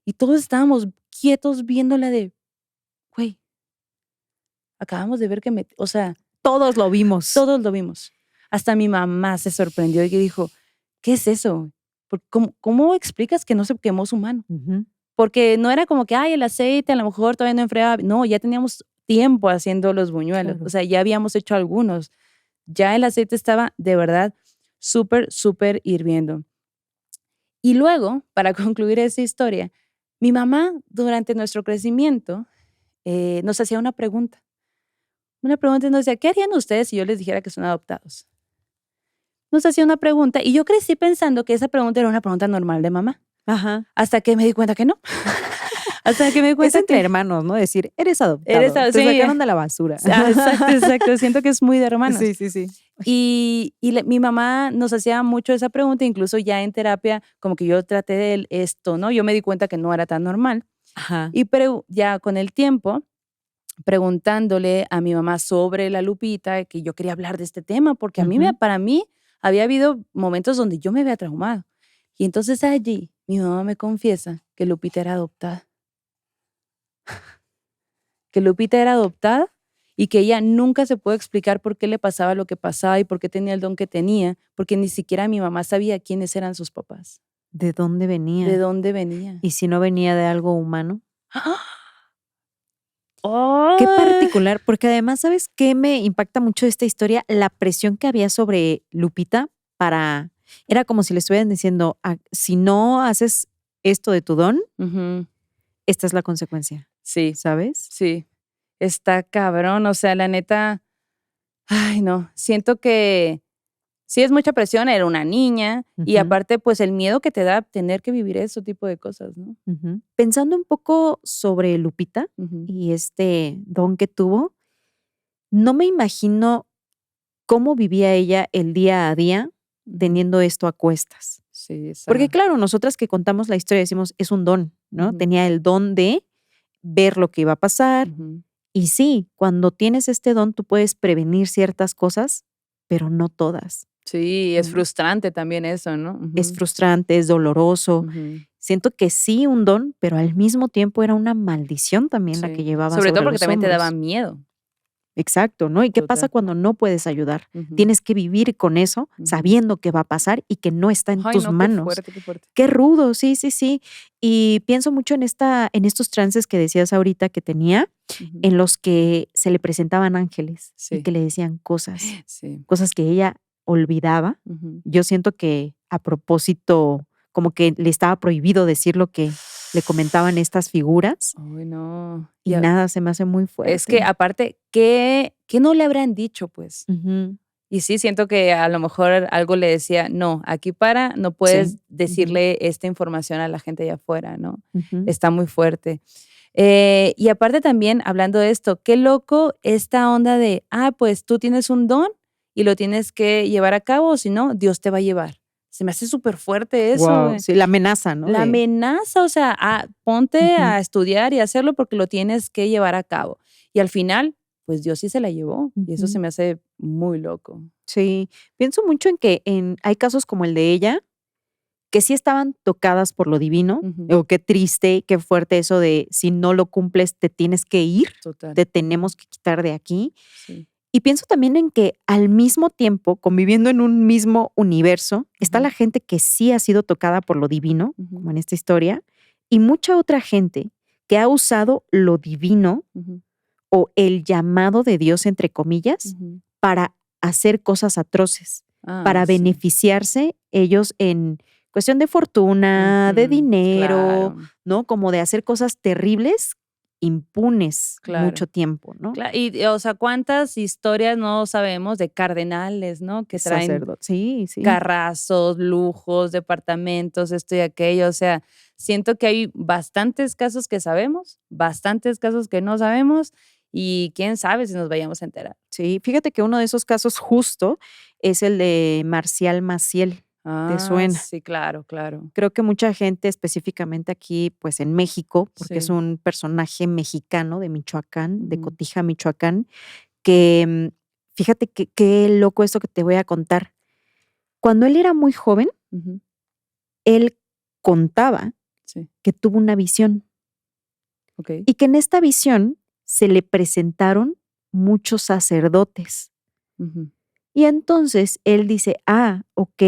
Y todos estábamos quietos viéndola de, güey, acabamos de ver que o sea, Todos lo vimos. todos lo vimos. Hasta mi mamá se sorprendió y dijo, ¿qué es eso? ¿Cómo explicas que no se quemó su mano? Ujú. Porque no era como que, ay, el aceite a lo mejor todavía no enfriaba. No, ya teníamos tiempo haciendo los buñuelos. Claro. O sea, ya habíamos hecho algunos. Ya el aceite estaba de verdad súper, súper hirviendo. Y luego, para concluir esa historia, mi mamá durante nuestro crecimiento nos hacía una pregunta. Una pregunta y nos decía, ¿qué harían ustedes si yo les dijera que son adoptados? Nos hacía una pregunta y yo crecí pensando que esa pregunta era una pregunta normal de mamá. Ajá. Hasta que me di cuenta que no. Hasta que me di Es cuenta entre que hermanos, ¿no? Decir, eres adoptado. Eres Te sí. sacaron de la basura. Exacto, exacto. Siento que es muy de hermanos. Sí, sí, sí. Y mi mamá nos hacía mucho esa pregunta, incluso ya en terapia, como que yo traté de esto, ¿no? Yo me di cuenta que no era tan normal. Ajá. Y ya con el tiempo, preguntándole a mi mamá sobre la Lupita, que yo quería hablar de este tema, porque a mí, Ujú. para mí, había habido momentos donde yo me había traumado. Y entonces allí, mi mamá me confiesa que Lupita era adoptada. Que Lupita era adoptada y que ella nunca se puede explicar por qué le pasaba lo que pasaba y por qué tenía el don que tenía, porque ni siquiera mi mamá sabía quiénes eran sus papás, ¿De dónde venía? de dónde venía. ¿Y si no venía de algo humano? Qué ¡Ay! particular, porque además, ¿sabes qué me impacta mucho de esta historia? La presión que había sobre Lupita era como si le estuvieran diciendo, si no haces esto de tu don, Ujú. esta es la consecuencia, Sí, ¿sabes? sí. Está cabrón, o sea, la neta, ay, no, siento que sí es mucha presión, era una niña y Ujú, aparte, pues el miedo que te da tener que vivir ese tipo de cosas, ¿no? ujú. Pensando un poco sobre Lupita Ujú, y este don que tuvo, no me imagino cómo vivía ella el día a día ujú. teniendo esto a cuestas. Sí, Porque claro, nosotras que contamos la historia decimos, es un don, ¿no? Ujú. Tenía el don de ver lo que iba a pasar. Ujú. Y sí, cuando tienes este don, tú puedes prevenir ciertas cosas, pero no todas. Sí, es ¿No? frustrante también eso, ¿no? Es Ujú, frustrante, es doloroso. ujú. Siento que sí, un don, pero al mismo tiempo era una maldición también la que Sí, llevaba sobre todo sobre porque los también te daba hombros. miedo. Exacto, ¿no? ¿Y qué pasa Total. cuando no puedes ayudar? Ujú, Tienes que vivir con eso, ujú. sabiendo que va a pasar y que no está en Ay, tus no, qué manos. fuerte, qué fuerte. Qué rudo, sí, sí, sí. Y pienso mucho en estos trances que decías ahorita que tenía, Ujú. en los que se le presentaban ángeles y Sí, que le decían cosas, sí. cosas que ella olvidaba. Ujú. Yo siento que a propósito, como que le estaba prohibido decir lo que le comentaban estas figuras Ay, no. y nada, se me hace muy Es que fuerte. aparte, ¿qué no le habrán dicho, pues? Ujú, Y sí, siento que a lo mejor algo le decía, no, aquí no puedes sí. Ujú, decirle esta información a la gente allá afuera, ¿no? ujú, Está muy fuerte. Y aparte también, hablando de esto, qué loco esta onda de, pues tú tienes un don y lo tienes que llevar a cabo, o si no, Dios te va a llevar. Se me hace súper fuerte eso, Guau, güey. sí, la amenaza, ¿no? La amenaza, o sea, ponte Ujú, a estudiar y hacerlo porque lo tienes que llevar a cabo. Y al final, pues Dios sí se la llevó y eso se ujú. me hace muy loco. Sí, pienso mucho en que hay casos como el de ella, que sí estaban tocadas por lo divino, Ujú, o qué triste, qué fuerte eso de si no lo cumples te tienes que ir, total. te Ujú, tenemos que quitar de aquí. sí. Y pienso también en que al mismo tiempo, conviviendo en un mismo universo, está Ujú, la gente que sí ha sido tocada por lo divino, ujú, como en esta historia, y mucha otra gente que ha usado lo divino ujú, o el llamado de Dios, entre comillas, ujú. para hacer cosas atroces, Ay, para sí. beneficiarse ellos en cuestión de fortuna, de Ujú, dinero, claro, ¿no? Como de hacer cosas terribles, impunes mucho claro. tiempo, ¿no? Y, o sea, ¿cuántas historias no sabemos de cardenales, no? Que traen Sacerdote. Sí, sí. carrazos, lujos, departamentos, esto y aquello. O sea, siento que hay bastantes casos que sabemos, bastantes casos que no sabemos y quién sabe si nos vayamos a enterar. Sí, fíjate que uno de esos casos justo es el de Marcial Maciel. ¿Te suena? Sí, claro, claro. Creo que mucha gente, específicamente aquí, pues en México, porque es Sí. un personaje mexicano de Michoacán, de Ujú, Cotija, Michoacán, que fíjate que qué loco esto que te voy a contar. Cuando él era muy joven, ujú, él contaba Sí. que tuvo una visión Ok. y que en esta visión se le presentaron muchos sacerdotes. Ujú. Y entonces él dice, ok,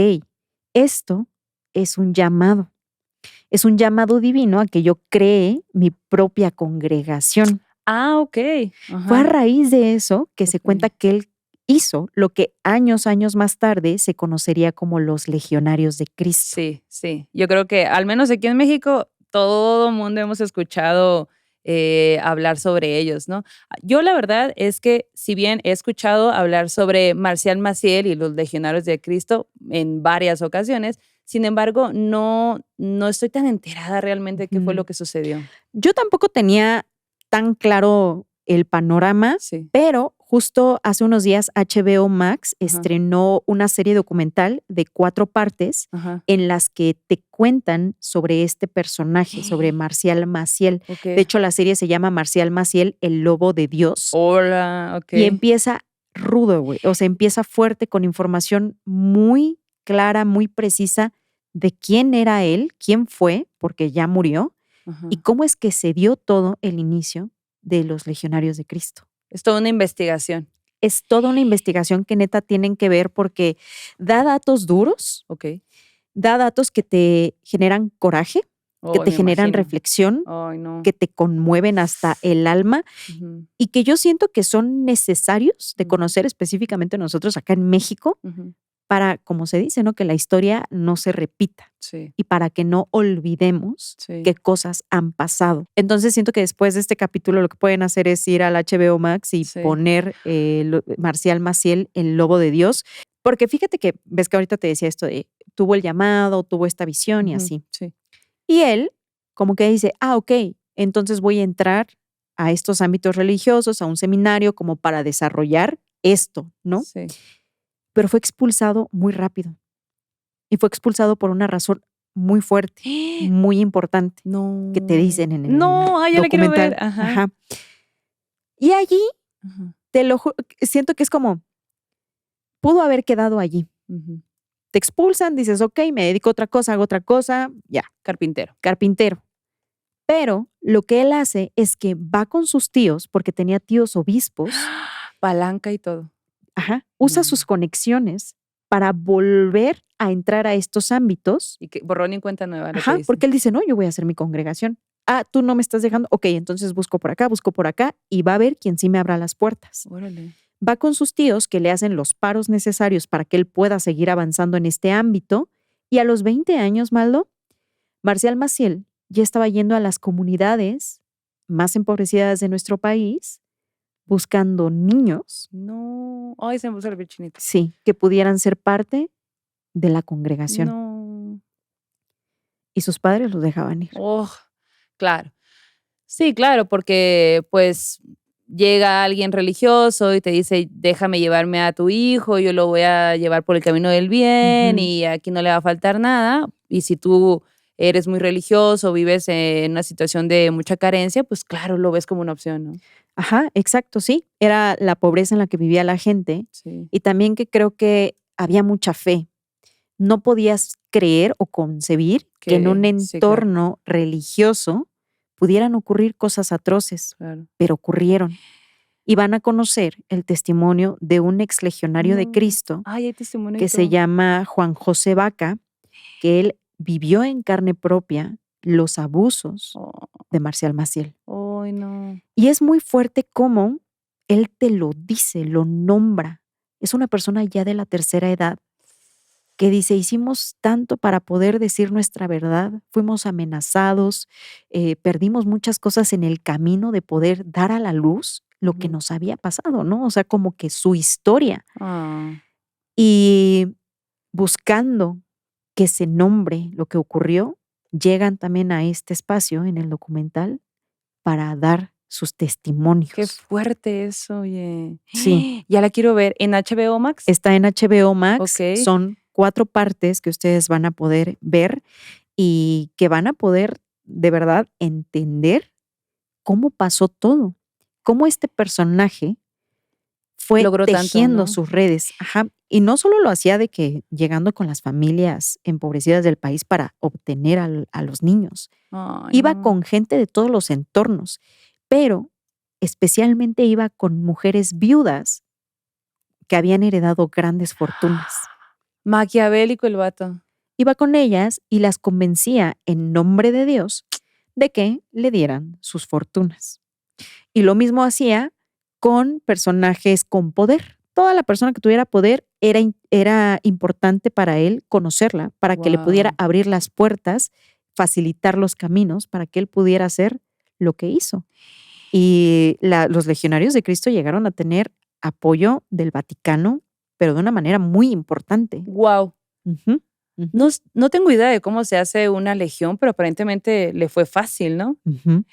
esto es un llamado. Es un llamado divino a que yo cree mi propia congregación. Ok. Fue a Ajá. raíz de eso que se Ok. cuenta que él hizo lo que años más tarde se conocería como los legionarios de Cristo. Sí, sí. Yo creo que al menos aquí en México todo el mundo hemos escuchado hablar sobre ellos, ¿no? Yo la verdad es que si bien he escuchado hablar sobre Marcial Maciel y los Legionarios de Cristo en varias ocasiones, sin embargo, no estoy tan enterada realmente de qué fue lo que sucedió. Yo tampoco tenía tan claro el panorama, Sí. pero justo hace unos días HBO Max Ajá. estrenó una serie documental de 4 partes Ajá. en las que te cuentan sobre este personaje, sobre Marcial Maciel. Ok. De hecho, la serie se llama Marcial Maciel, el lobo de Dios. Hola, ok. Y empieza rudo, güey. O sea, empieza fuerte con información muy clara, muy precisa de quién era él, quién fue, porque ya murió, Ajá. y cómo es que se dio todo el inicio de los legionarios de Cristo. Es toda una investigación. Es toda una investigación que neta tienen que ver porque da datos duros, Ok. da datos que te generan coraje, que te Me generan imagino. reflexión, Ay, no. que te conmueven hasta el alma Ujú, y que yo siento que son necesarios de Ujú. conocer específicamente nosotros acá en México ujú. para, como se dice, ¿no? Que la historia no se repita Sí, y para que no olvidemos sí. qué cosas han pasado. Entonces siento que después de este capítulo lo que pueden hacer es ir al HBO Max y Sí. poner Marcial Maciel, el lobo de Dios, porque fíjate que, ves que ahorita te decía esto de, tuvo el llamado, tuvo esta visión y Ujú, así. Sí. Y él como que dice, ok, entonces voy a entrar a estos ámbitos religiosos, a un seminario como para desarrollar esto, ¿no? Sí. Pero fue expulsado muy rápido y fue expulsado por una razón muy fuerte, muy importante, No. que te dicen en el No, ya la quiero documental. ver. Ajá. Ajá. Y allí, Ajá. te lo siento que es como, pudo haber quedado allí. Ujú. Te expulsan, dices, ok, me dedico a otra cosa, hago otra cosa, ya, Carpintero. carpintero. Pero lo que él hace es que va con sus tíos, porque tenía tíos obispos, Palanca y todo. usa No. sus conexiones para volver a entrar a estos ámbitos. Y que borrón y cuenta nueva lo que dice. Porque él dice, no, yo voy a hacer mi congregación. Tú no me estás dejando. Ok, entonces busco por acá y va a haber quien sí me abra las puertas. Órale. Va con sus tíos que le hacen los paros necesarios para que él pueda seguir avanzando en este ámbito. Y a los 20 años, Maldo, Marcial Maciel ya estaba yendo a las comunidades más empobrecidas de nuestro país, buscando niños, No. Ay, se me puso el bichinito. sí, que pudieran ser parte de la congregación. No. Y sus padres los dejaban ir. Oh, claro. Sí, claro, porque pues llega alguien religioso y te dice, déjame llevarme a tu hijo, yo lo voy a llevar por el camino del bien Ujú. y aquí no le va a faltar nada. Y si tú eres muy religioso, vives en una situación de mucha carencia, pues claro, lo ves como una opción, ¿no? Ajá, exacto, sí. Era la pobreza en la que vivía la gente Sí. y también que creo que había mucha fe. No podías creer o concebir que en un Sí, claro, entorno religioso pudieran ocurrir cosas atroces, claro. pero ocurrieron. Y van a conocer el testimonio de un ex legionario de No. Cristo Ay, hay testimonio y que se todo. llama Juan José Vaca, que él vivió en carne propia los abusos Oh, de Marcial Maciel. ay, no. Y es muy fuerte cómo él te lo dice, lo nombra. Es una persona ya de la tercera edad que dice, hicimos tanto para poder decir nuestra verdad, fuimos amenazados, perdimos muchas cosas en el camino de poder dar a la luz lo que Ujú. nos había pasado, ¿no? O sea, como que su historia. Ah, Y buscando que se nombre lo que ocurrió, llegan también a este espacio en el documental para dar sus qué testimonios. fuerte eso, oye. Sí, Ya la quiero ver. ¿En HBO Max? está en HBO Max, Ok. son 4 partes que ustedes van a poder ver y que van a poder de verdad entender cómo pasó todo, cómo este personaje fue Logró tanto, tejiendo ¿no? sus redes. Ajá. Y no solo lo hacía de que llegando con las familias empobrecidas del país para obtener a los niños. Ay, Iba no. con gente de todos los entornos, pero especialmente iba con mujeres viudas que habían heredado grandes fortunas. Maquiavélico el vato. Iba con ellas y las convencía en nombre de Dios de que le dieran sus fortunas. Y lo mismo hacía con personajes con poder. Toda la persona que tuviera poder era importante para él conocerla, para que le pudiera Wow. abrir las puertas, facilitar los caminos, para que él pudiera hacer lo que hizo. Y los legionarios de Cristo llegaron a tener apoyo del Vaticano, pero de una manera muy importante. Wow. Ujú, ujú, No tengo idea de cómo se hace una legión, pero aparentemente le fue fácil, ¿no? ujú.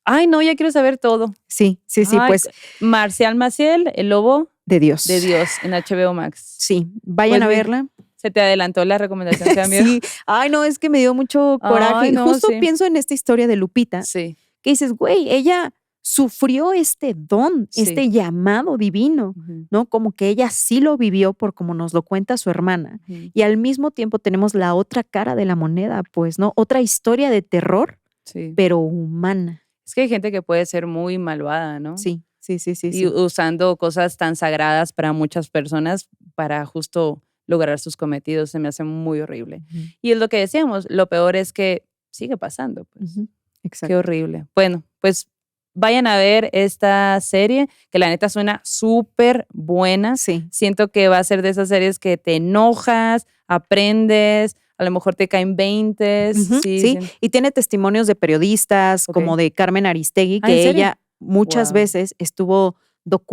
Ay, no, ya quiero saber todo. Sí, Ay, pues Marcial Maciel, el lobo de Dios. de Dios en HBO Max. Sí, vayan Pues a mira, verla. se te adelantó la recomendación, te da miedo. Sí, ay no, es que me dio mucho coraje. Ay, no, Justo sí. pienso en esta historia de Lupita, Sí, que dices, güey, ella sufrió este don, Sí. este llamado divino, ujú, ¿no? Como que ella sí lo vivió por como nos lo cuenta su hermana. ujú, Y al mismo tiempo tenemos la otra cara de la moneda, pues, ¿no? Otra historia de terror, sí. pero humana. Es que hay gente que puede ser muy malvada, ¿no? Sí, sí, sí, sí, Y sí. usando cosas tan sagradas para muchas personas para justo lograr sus cometidos. Se me hace muy horrible. Ujú, Y es lo que decíamos, lo peor es que sigue pasando, pues. ujú, Qué exacto. horrible. Bueno, pues vayan a ver esta serie, que la neta suena súper buena. Sí. Siento que va a ser de esas series que te enojas, aprendes, a lo mejor te caen 20. Ujú, Sí, sí, y tiene testimonios de periodistas, Ok. como de Carmen Aristegui, Ah, ¿en que serio? ella muchas Guau. veces estuvo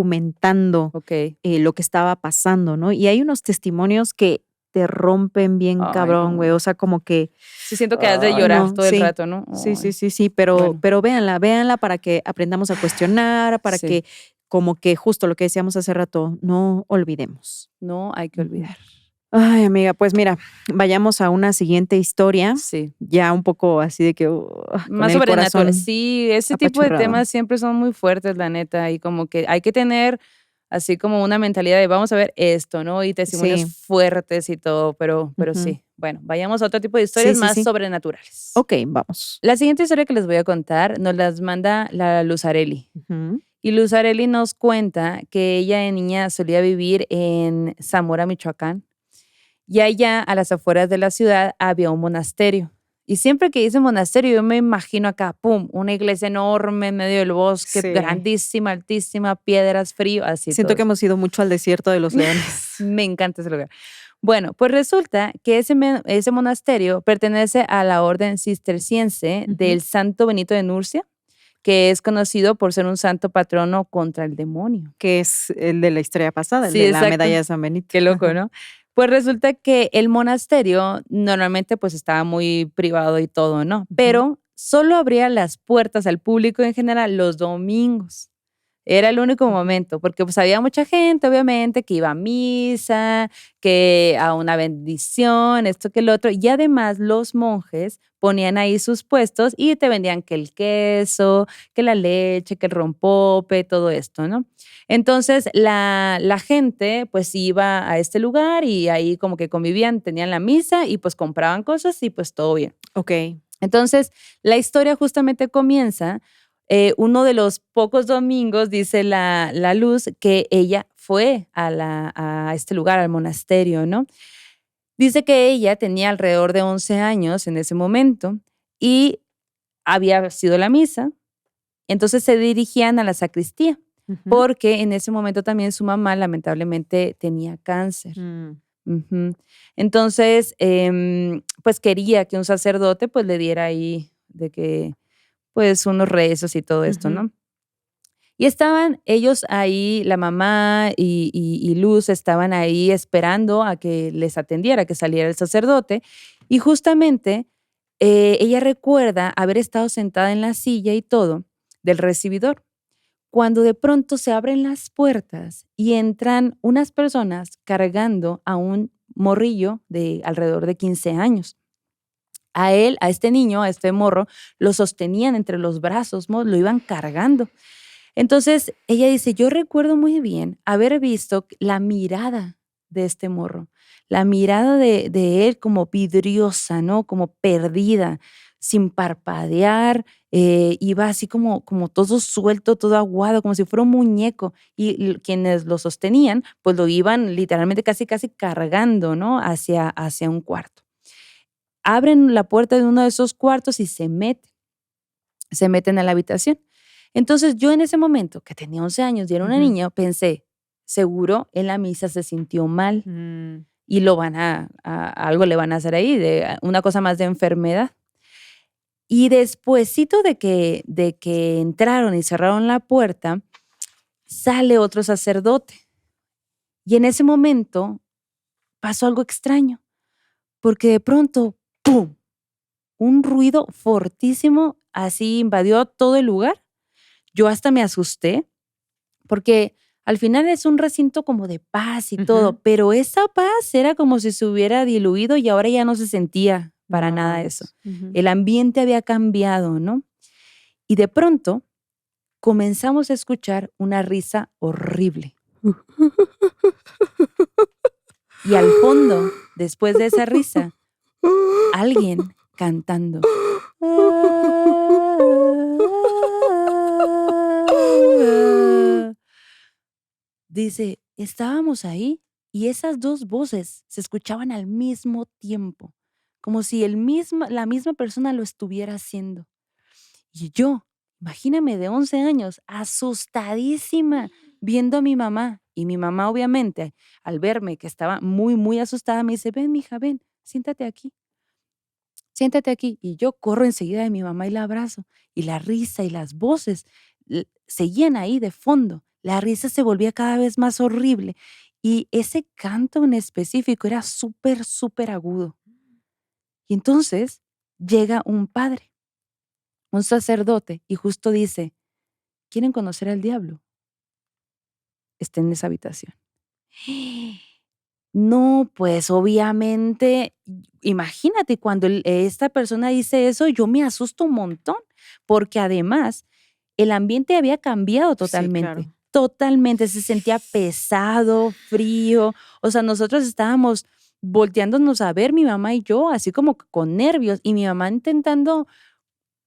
documentando Ok. lo que estaba pasando, ¿no? Y hay unos testimonios que te rompen bien Ay, cabrón, güey. no. O sea, como que, Sí, siento que has de ay, llorar no, todo el sí, rato, ¿no? sí, sí, Ay, sí, sí, pero, bueno. pero véanla para que aprendamos a cuestionar, para Sí. que, como que justo lo que decíamos hace rato, no olvidemos. No hay que Ujú. olvidar. Ay, amiga, pues mira, vayamos a una siguiente historia, Sí. ya un poco así de que con Más el sobrenatural. corazón Sí, ese tipo de apachurrado. temas siempre son muy fuertes, la neta, y como que hay que tener así como una mentalidad de vamos a ver esto, ¿no? Y testimonios Sí. fuertes y todo, pero Ujú. sí. Bueno, vayamos a otro tipo de historias Sí, sí, más sí. sobrenaturales. Ok, vamos. La siguiente historia que les voy a contar nos las manda la Luzarelli. Ujú. Y Luzarelli nos cuenta que ella de niña solía vivir en Zamora, Michoacán. Y allá, a las afueras de la ciudad, había un monasterio. Y siempre que dice monasterio, yo me imagino acá, pum, una iglesia enorme en medio del bosque, Sí. grandísima, altísima, piedras, frío, así Siento todo. que hemos ido mucho al desierto de los leones. Me encanta ese lugar. Bueno, pues resulta que ese monasterio pertenece a la orden cisterciense Ujú. del Santo Benito de Nurcia, que es conocido por ser un santo patrono contra el demonio. Que es el de la historia pasada, el Sí, de la exacto. medalla de San Benito. Qué loco, Ajá. ¿no? Pues resulta que el monasterio normalmente pues estaba muy privado y todo, ¿no? Ujú. Pero solo abría las puertas al público en general los domingos. Era el único Ujú. momento, porque pues había mucha gente, obviamente, que iba a misa, que a una bendición, esto que el otro. Y además los monjes ponían ahí sus puestos y te vendían que el queso, que la leche, que el rompope, todo esto, ¿no? Entonces la gente pues iba a este lugar y ahí como que convivían, tenían la misa y pues compraban cosas y pues todo bien. Ok. Entonces, la historia justamente comienza, uno de los pocos domingos, dice la Luz, que ella fue a este lugar, al monasterio, ¿no? Dice que ella tenía alrededor de 11 años en ese momento y había sido la misa, entonces se dirigían a la sacristía, Ujú. porque en ese momento también su mamá lamentablemente tenía cáncer. Mm. Ujú. Entonces, pues quería que un sacerdote pues le diera ahí de que, pues unos rezos y todo esto, Ujú. ¿no? Y estaban ellos ahí, la mamá y Luz estaban ahí esperando a que les atendiera, que saliera el sacerdote. Y justamente ella recuerda haber estado sentada en la silla y todo del recibidor, cuando de pronto se abren las puertas y entran unas personas cargando a un morrillo de alrededor de 15 años. A él, a este niño, a este morro, lo sostenían entre los brazos, lo iban cargando. Entonces, ella dice, yo recuerdo muy bien haber visto la mirada de este morro, la mirada de él como vidriosa, ¿no? Como perdida, sin parpadear, iba así como todo suelto, todo aguado, como si fuera un muñeco. Y quienes lo sostenían, pues lo iban literalmente casi, casi cargando, ¿no? Hacia un cuarto. Abren la puerta de uno de esos cuartos y se meten a la habitación. Entonces yo en ese momento, que tenía 11 años y era una Ujú. niña, pensé, seguro en la misa se sintió mal Mm. y lo van algo le van a hacer ahí, una cosa más de enfermedad. Y despuesito de que entraron y cerraron la puerta, sale otro sacerdote. Y en ese momento pasó algo extraño, porque de pronto, ¡pum! Un ruido fortísimo así invadió todo el lugar. Yo hasta me asusté, porque al final es un recinto como de paz y Ujú. todo, pero esa paz era como si se hubiera diluido y ahora ya no se sentía para No nada eso. mames. Ujú. El ambiente había cambiado, ¿no? Y de pronto comenzamos a escuchar una risa horrible. Y al fondo, después de esa risa, alguien cantando. Dice, estábamos ahí y esas dos voces se escuchaban al mismo tiempo, como si la misma persona lo estuviera haciendo. Y yo, imagíname de 11 años, asustadísima, viendo a mi mamá. Y mi mamá, obviamente, al verme que estaba muy, muy asustada, me dice, ven, mija, ven, siéntate aquí, siéntate aquí. Y yo corro enseguida de mi mamá y la abrazo. Y la risa y las voces seguían ahí de fondo. La risa se volvía cada vez más horrible. Y ese canto en específico era súper, súper agudo. Y entonces llega un padre, un sacerdote, y justo dice, ¿quieren conocer al diablo? Está en esa habitación. No, pues obviamente, imagínate cuando esta persona dice eso, yo me asusto un montón, porque además el ambiente había cambiado Sí, totalmente, claro. totalmente, se sentía pesado, frío, o sea, nosotros estábamos volteándonos a ver mi mamá y yo, así como con nervios, y mi mamá intentando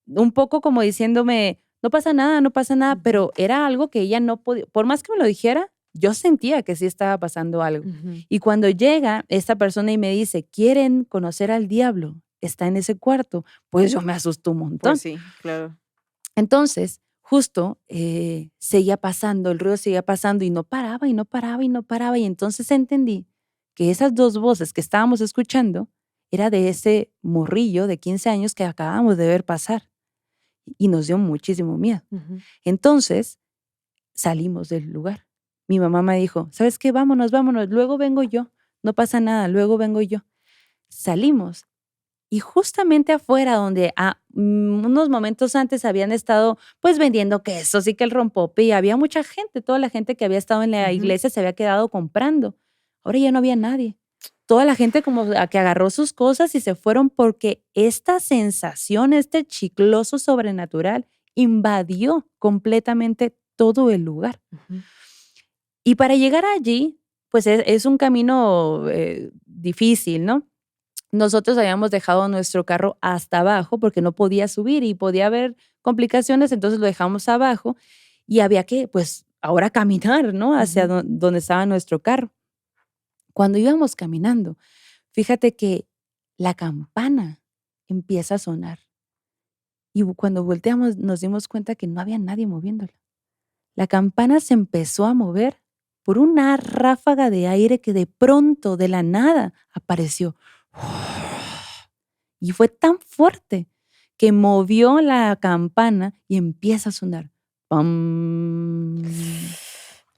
un poco como diciéndome: "No pasa nada, no pasa nada", Ujú. pero era algo que ella no podía por más que me lo dijera, yo sentía que sí estaba pasando algo. Ujú. Y cuando llega esta persona y me dice: "¿Quieren conocer al diablo? Está en ese cuarto", pues yo me asusto un Pues montón. sí, claro. Entonces, justo, seguía pasando, el ruido seguía pasando y no paraba, y no paraba, y no paraba, y entonces entendí que esas 2 voces que estábamos escuchando era de ese morrillo de 15 años que acabamos de ver pasar y nos dio muchísimo miedo. Ujú. Entonces, salimos del lugar. Mi mamá me dijo: "¿Sabes qué? Vámonos, vámonos, luego vengo yo, no pasa nada, luego vengo yo". Salimos y justamente afuera donde, unos momentos antes habían estado, pues, vendiendo quesos y que el rompope, y había mucha gente, toda la gente que había estado en la Ujú. iglesia se había quedado comprando. Ahora ya no había nadie. Toda la gente como a que agarró sus cosas y se fueron porque esta sensación, este chicloso sobrenatural invadió completamente todo el lugar. Ujú. Y para llegar allí, pues es un camino, difícil, ¿no? Nosotros habíamos dejado nuestro carro hasta abajo porque no podía subir y podía haber complicaciones, entonces lo dejamos abajo y había que, pues, ahora caminar, ¿no? Hacia Ujú. donde estaba nuestro carro. Cuando íbamos caminando, fíjate que la campana empieza a sonar y cuando volteamos nos dimos cuenta que no había nadie moviéndola. La campana se empezó a mover por una ráfaga de aire que de pronto, de la nada, apareció. Y fue tan fuerte que movió la campana y empieza a sonar. Pam,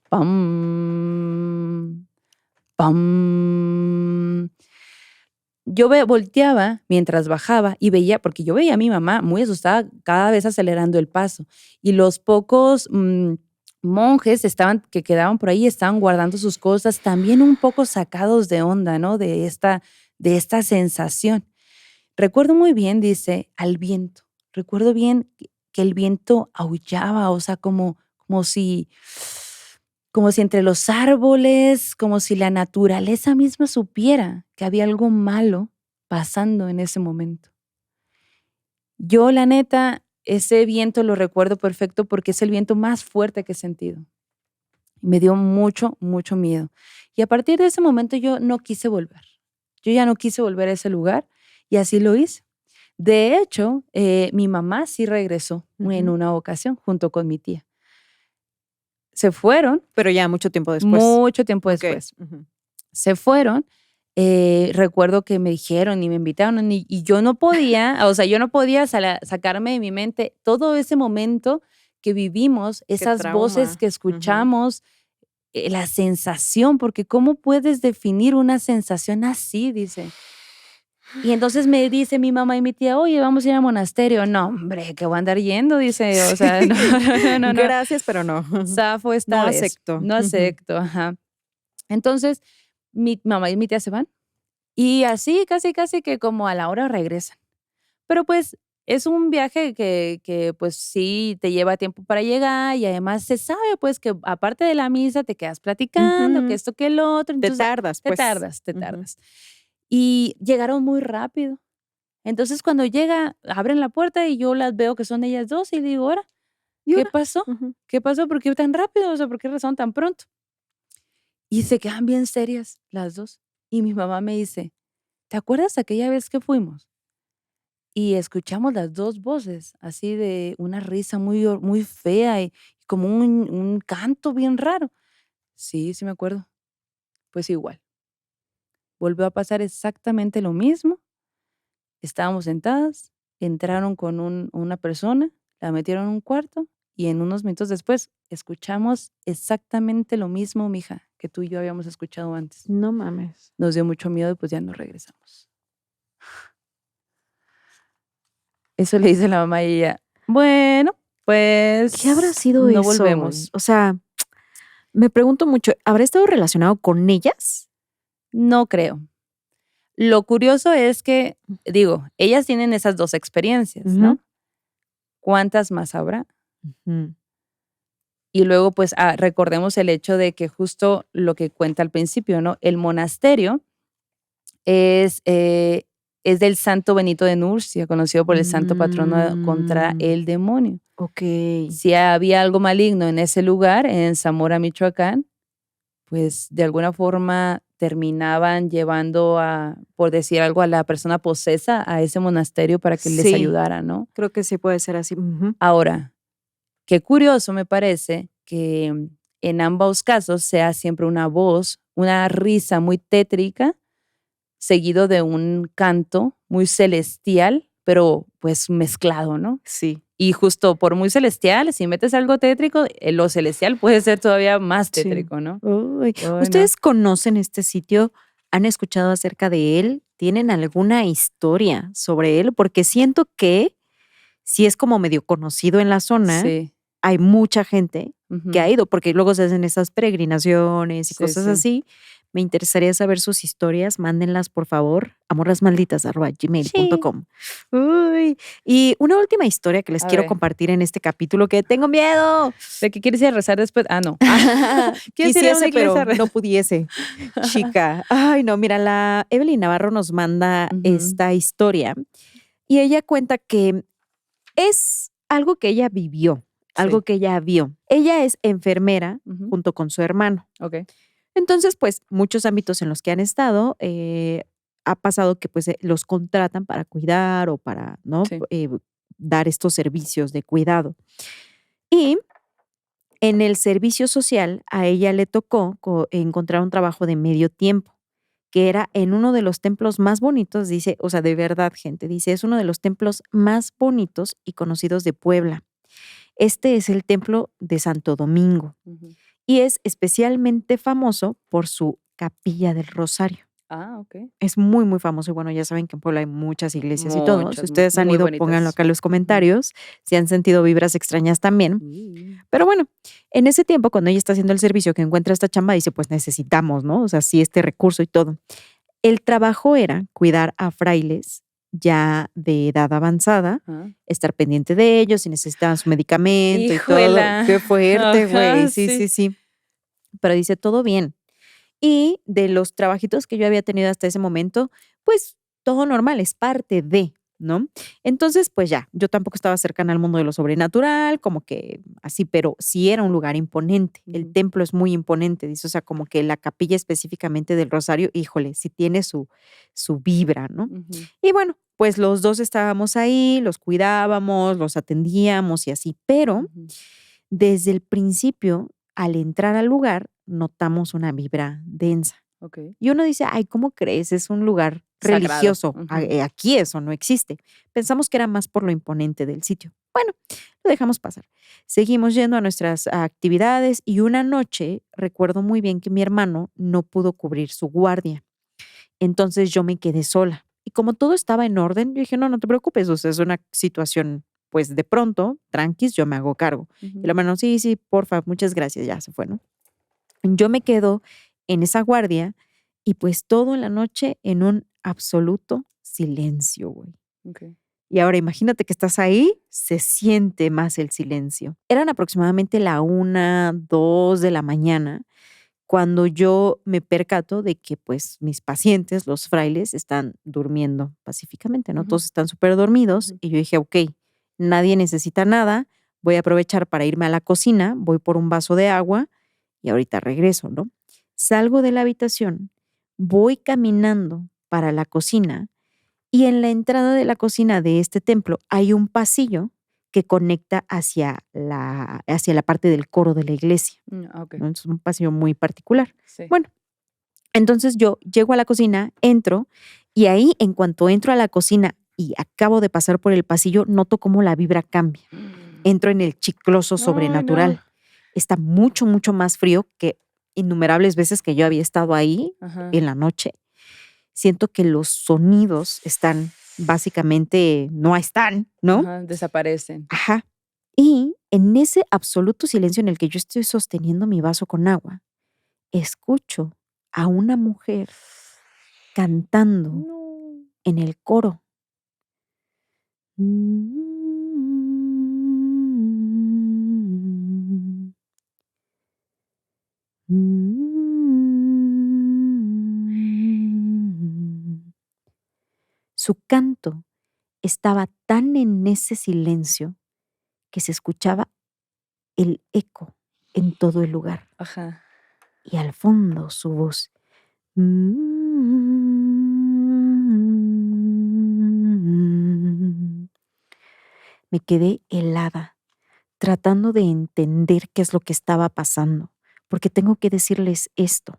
pam, pam. Yo volteaba mientras bajaba y veía, porque yo veía a mi mamá muy asustada, cada vez acelerando el paso. Y los pocos monjes que quedaban por ahí estaban guardando sus cosas, también un poco sacados de onda, ¿no? De esta sensación. Recuerdo muy bien, dice, al viento. Recuerdo bien que el viento aullaba, o sea, como como si entre los árboles, como si la naturaleza misma supiera que había algo malo pasando en ese momento. Yo, la neta, ese viento lo recuerdo perfecto porque es el viento más fuerte que he sentido. Me dio mucho, mucho miedo. Y a partir de ese momento yo no quise volver. Yo ya no quise volver a ese lugar y así lo hice. De hecho, mi mamá sí regresó en Ujú. una ocasión junto con mi tía. Se fueron Pero ya mucho tiempo después. mucho tiempo Ok. después. Ujú. Se fueron. Recuerdo que me dijeron y me invitaron y yo no podía, o sea, yo no podía sacarme de mi mente todo ese momento que vivimos, Qué esas voces trauma. que Ujú. escuchamos, la sensación, porque ¿cómo puedes definir una sensación así? Dice. Y entonces me dice mi mamá y mi tía, oye, vamos a ir al monasterio. No, hombre, que voy a andar yendo, dice, o sea, no, no. Gracias, pero no. Zafo esta No vez. acepto. No Ujú. acepto, ajá. Entonces, mi mamá y mi tía se van y así casi que como a la hora regresan. Pero pues es un viaje que pues sí te lleva tiempo para llegar y además se sabe pues que aparte de la misa te quedas platicando, que Ujú. esto, que el otro, Te entonces tardas, te pues. tardas, te Ujú. tardas. Y llegaron muy rápido. Entonces cuando llega, abren la puerta y yo las veo que son ellas dos y digo, ahora, ¿Y ¿qué ahora? pasó? Ujú. ¿Qué pasó? ¿Por qué tan rápido? O sea, ¿por qué razón tan pronto? Y se quedan bien serias las dos. Y mi mamá me dice, ¿te acuerdas aquella vez que fuimos? Y escuchamos las dos voces, así de una risa muy fea y como un canto bien raro. Sí, sí me acuerdo. Pues igual. Volvió a pasar exactamente lo mismo. Estábamos sentadas, entraron con una persona, la metieron en un cuarto y en unos minutos después escuchamos exactamente lo mismo, mija, que tú y yo habíamos escuchado antes. No mames. Nos dio mucho miedo y pues ya no regresamos. Eso le dice la mamá y ella, bueno, ¿Qué habrá pues sido no eso, güey? volvemos. O sea, me pregunto mucho, ¿habrá estado relacionado con ellas? No creo. Lo curioso es que, digo, ellas tienen esas dos experiencias, Ujú. ¿no? ¿Cuántas más habrá? Ujú. Y luego, pues, recordemos el hecho de que justo lo que cuenta al principio, ¿no? El monasterio es, eh, es del Santo Benito de Nurcia, conocido por el santo patrono contra Mm, el demonio. okey. Si había algo maligno en ese lugar, en Zamora, Michoacán, pues de alguna forma terminaban llevando a, por decir algo, a la persona posesa a ese monasterio para que les Sí, ayudara, ¿no? creo que sí puede ser así. Ujú. Ahora, qué curioso me parece que en ambos casos sea siempre una voz, una risa muy tétrica, seguido de un canto muy celestial, pero pues mezclado, ¿no? Sí, Y justo por muy celestial, si metes algo tétrico, lo celestial puede ser todavía más sí. tétrico, ¿no? Uy, Ay, no. ¿ustedes conocen este sitio? ¿Han escuchado acerca de él? ¿Tienen alguna historia sobre él? Porque siento que si es como medio conocido en la zona, Sí. hay mucha gente que ha Ujú. ido, porque luego se hacen esas peregrinaciones y Sí, cosas sí. así. Me interesaría saber sus historias, mándenlas por favor a Sí. morrasmalditas@gmail.com. Uy, y una última historia que les A quiero ver, compartir en este capítulo que tengo miedo. ¿de qué quieres ir a rezar después? Ah, no. ¿Quieres ir a una Quisiese, iglesia a pero rezar? no pudiese. Chica. Ay, no, mira, la Evelyn Navarro nos manda Ujú. esta historia y ella cuenta que es algo que ella vivió, algo Sí. que ella vio. Ella es enfermera Ujú. junto con su hermano. Okey. Entonces, pues, muchos ámbitos en los que han estado, ha pasado que, pues, los contratan para cuidar o para, ¿no? Sí. Dar estos servicios de cuidado. Y en el servicio social, a ella le tocó encontrar un trabajo de medio tiempo, que era en uno de los templos más bonitos, dice, o sea, de verdad, gente, dice, es uno de los templos más bonitos y conocidos de Puebla. Este es el templo de Santo Domingo Ujú. y es especialmente famoso por su Capilla del Rosario. Ah, okey. Es muy, muy famoso y bueno, ya saben que en Puebla hay muchas iglesias y todo. Si Muchas, ustedes han muy ido, pónganlo bonitas. acá en los Ujú. comentarios, si han sentido vibras extrañas también. Mm. Pero bueno, en ese tiempo, cuando ella está haciendo el servicio, que encuentra esta chamba, dice, pues necesitamos, ¿no? O sea, sí, este recurso y todo. El trabajo era cuidar a frailes ya de edad avanzada, Ajá. estar pendiente de ellos, si necesitaban su medicamento y todo. Híjuela. Qué fuerte, güey. Ajá, Sí, sí. sí, sí. Pero dice, todo bien. Y de los trabajitos que yo había tenido hasta ese momento, pues todo normal, es parte de, ¿no? Entonces, pues ya, yo tampoco estaba cercana al mundo de lo sobrenatural, como que así, pero sí era un lugar imponente. El Ujú. templo es muy imponente, dice, o sea, como que la capilla específicamente del Rosario, híjole, sí tiene su vibra, ¿no? Ujú. Y bueno, pues los dos estábamos ahí, los cuidábamos, los atendíamos y así, pero Ujú. desde el principio, al entrar al lugar, notamos una vibra densa. Okey. Y uno dice, ay, ¿cómo crees? Es un lugar Sagrado. religioso. Ujú. Aquí eso no existe. Pensamos que era más por lo imponente del sitio. Bueno, lo dejamos pasar. Seguimos yendo a nuestras actividades y una noche recuerdo muy bien que mi hermano no pudo cubrir su guardia. Entonces yo me quedé sola. Y como todo estaba en orden, yo dije, no, no te preocupes, o sea, es una situación, pues de pronto, tranquis, yo me hago cargo. Y el Ujú. hermano, sí, sí, porfa, muchas gracias, ya se fue, ¿no? Yo me quedo en esa guardia y pues todo en la noche en un absoluto silencio, güey. Okey. Y ahora imagínate que estás ahí, se siente más el silencio. Eran aproximadamente la 1, 2 de la mañana cuando yo me percato de que pues mis pacientes, los frailes, están durmiendo pacíficamente, ¿no? Ujú. Todos están súper dormidos Ujú. y yo dije, ok, nadie necesita nada, voy a aprovechar para irme a la cocina, voy por un vaso de agua y ahorita regreso, ¿no? Salgo de la habitación, voy caminando para la cocina y en la entrada de la cocina de este templo hay un pasillo que conecta hacia la parte del coro de la iglesia, Okey. ¿no? Es un pasillo muy particular. Sí. Bueno, entonces yo llego a la cocina, entro y ahí en cuanto entro a la cocina y acabo de pasar por el pasillo, noto cómo la vibra cambia. Entro en el chicloso Ay, no. sobrenatural. Está mucho, mucho más frío que innumerables veces que yo había estado ahí Ajá. en la noche. Siento que los sonidos están básicamente no están, ¿no? Ajá, desaparecen. Ajá. Y en ese absoluto silencio en el que yo estoy sosteniendo mi vaso con agua, escucho a una mujer cantando No. en el coro. Su canto estaba tan en ese silencio que se escuchaba el eco en todo el lugar. Ajá. Y al fondo su voz. Me quedé helada, tratando de entender qué es lo que estaba pasando, porque tengo que decirles esto.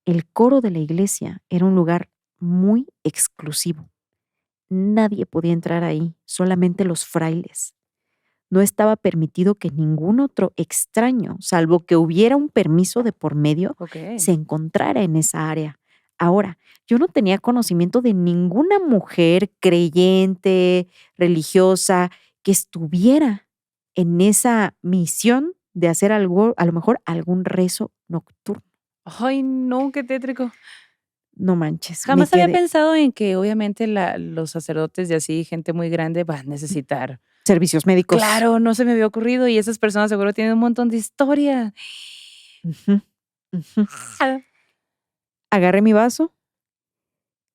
El coro de la iglesia era un lugar muy exclusivo. Nadie podía entrar ahí, solamente los frailes. No estaba permitido que ningún otro extraño, salvo que hubiera un permiso de por medio, Okey. se encontrara en esa área. Ahora, yo no tenía conocimiento de ninguna mujer creyente, religiosa, que estuviera en esa misión de hacer algo, a lo mejor algún rezo nocturno. Ay, no, qué tétrico. No manches, me Jamás había quedé. pensado en que, obviamente, los sacerdotes y así, gente muy grande, va a necesitar. Servicios médicos. Claro, no se me había ocurrido, y esas personas seguro tienen un montón de historia. Ujú, ujú. Ah. Agarré mi vaso,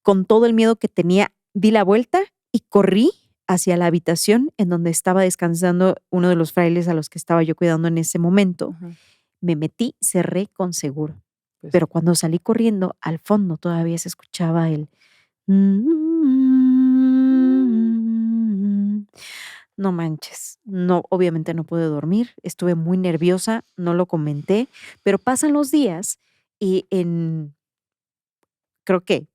con todo el miedo que tenía, di la vuelta y corrí hacia la habitación en donde estaba descansando uno de los frailes a los que estaba yo cuidando en ese momento. Ajá. Me metí, cerré con seguro. Pues Pero cuando salí corriendo, al fondo todavía se escuchaba el no manches. No, obviamente no pude dormir, estuve muy nerviosa, no lo comenté, pero pasan los días y creo que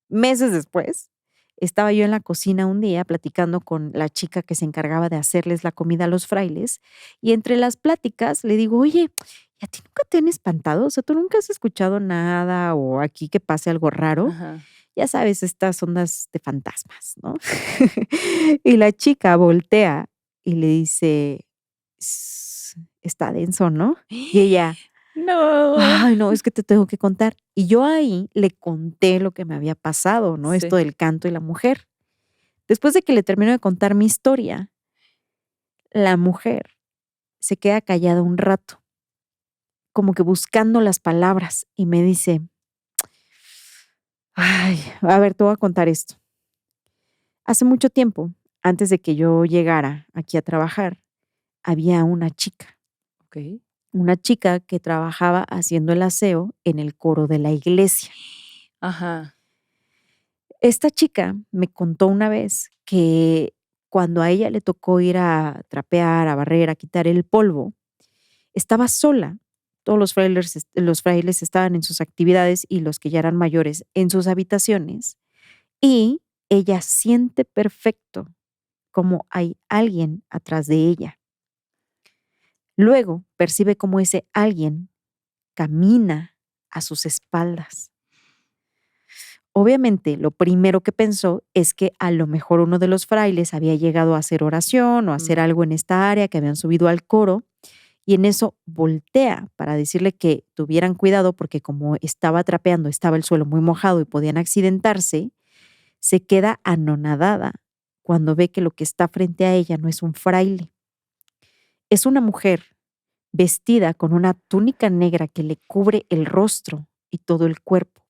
meses después, estaba yo en la cocina un día platicando con la chica que se encargaba de hacerles la comida a los frailes, y entre las pláticas le digo: "Oye, ¿y a ti nunca te han espantado? O sea, ¿tú nunca has escuchado nada o aquí que pase algo raro?". Ajá. Ya sabes, estas ondas de fantasmas, ¿no? Y la chica voltea y le dice: Está denso, ¿no?". Y ella: No. "Ay, no, es que te tengo que contar". Y yo ahí le conté lo que me había pasado, ¿no? Esto Sí. del canto y la mujer. Después de que le termino de contar mi historia, la mujer se queda callada un rato, como que buscando las palabras, y me dice, ay, a ver, te voy a contar esto. Hace mucho tiempo, antes de que yo llegara aquí a trabajar, había Ok. una chica que trabajaba haciendo el aseo en el coro de la iglesia. Ajá. Esta chica me contó una vez que cuando a ella le tocó ir a trapear, a barrer, a quitar el polvo, estaba sola. Todos los frailes estaban en sus actividades y los que ya eran mayores en sus habitaciones. Y ella siente perfecto cómo hay alguien atrás de ella. Luego percibe cómo ese alguien camina a sus espaldas. Obviamente, lo primero que pensó es que a lo mejor uno de los frailes había llegado a hacer oración o a hacer algo en esta área, que habían subido al coro, y en eso voltea para decirle que tuvieran cuidado porque como estaba trapeando, estaba el suelo muy mojado y podían accidentarse. Se queda anonadada cuando ve que lo que está frente a ella no es un fraile. Es una mujer vestida con una túnica negra que le cubre el rostro y todo el cuerpo.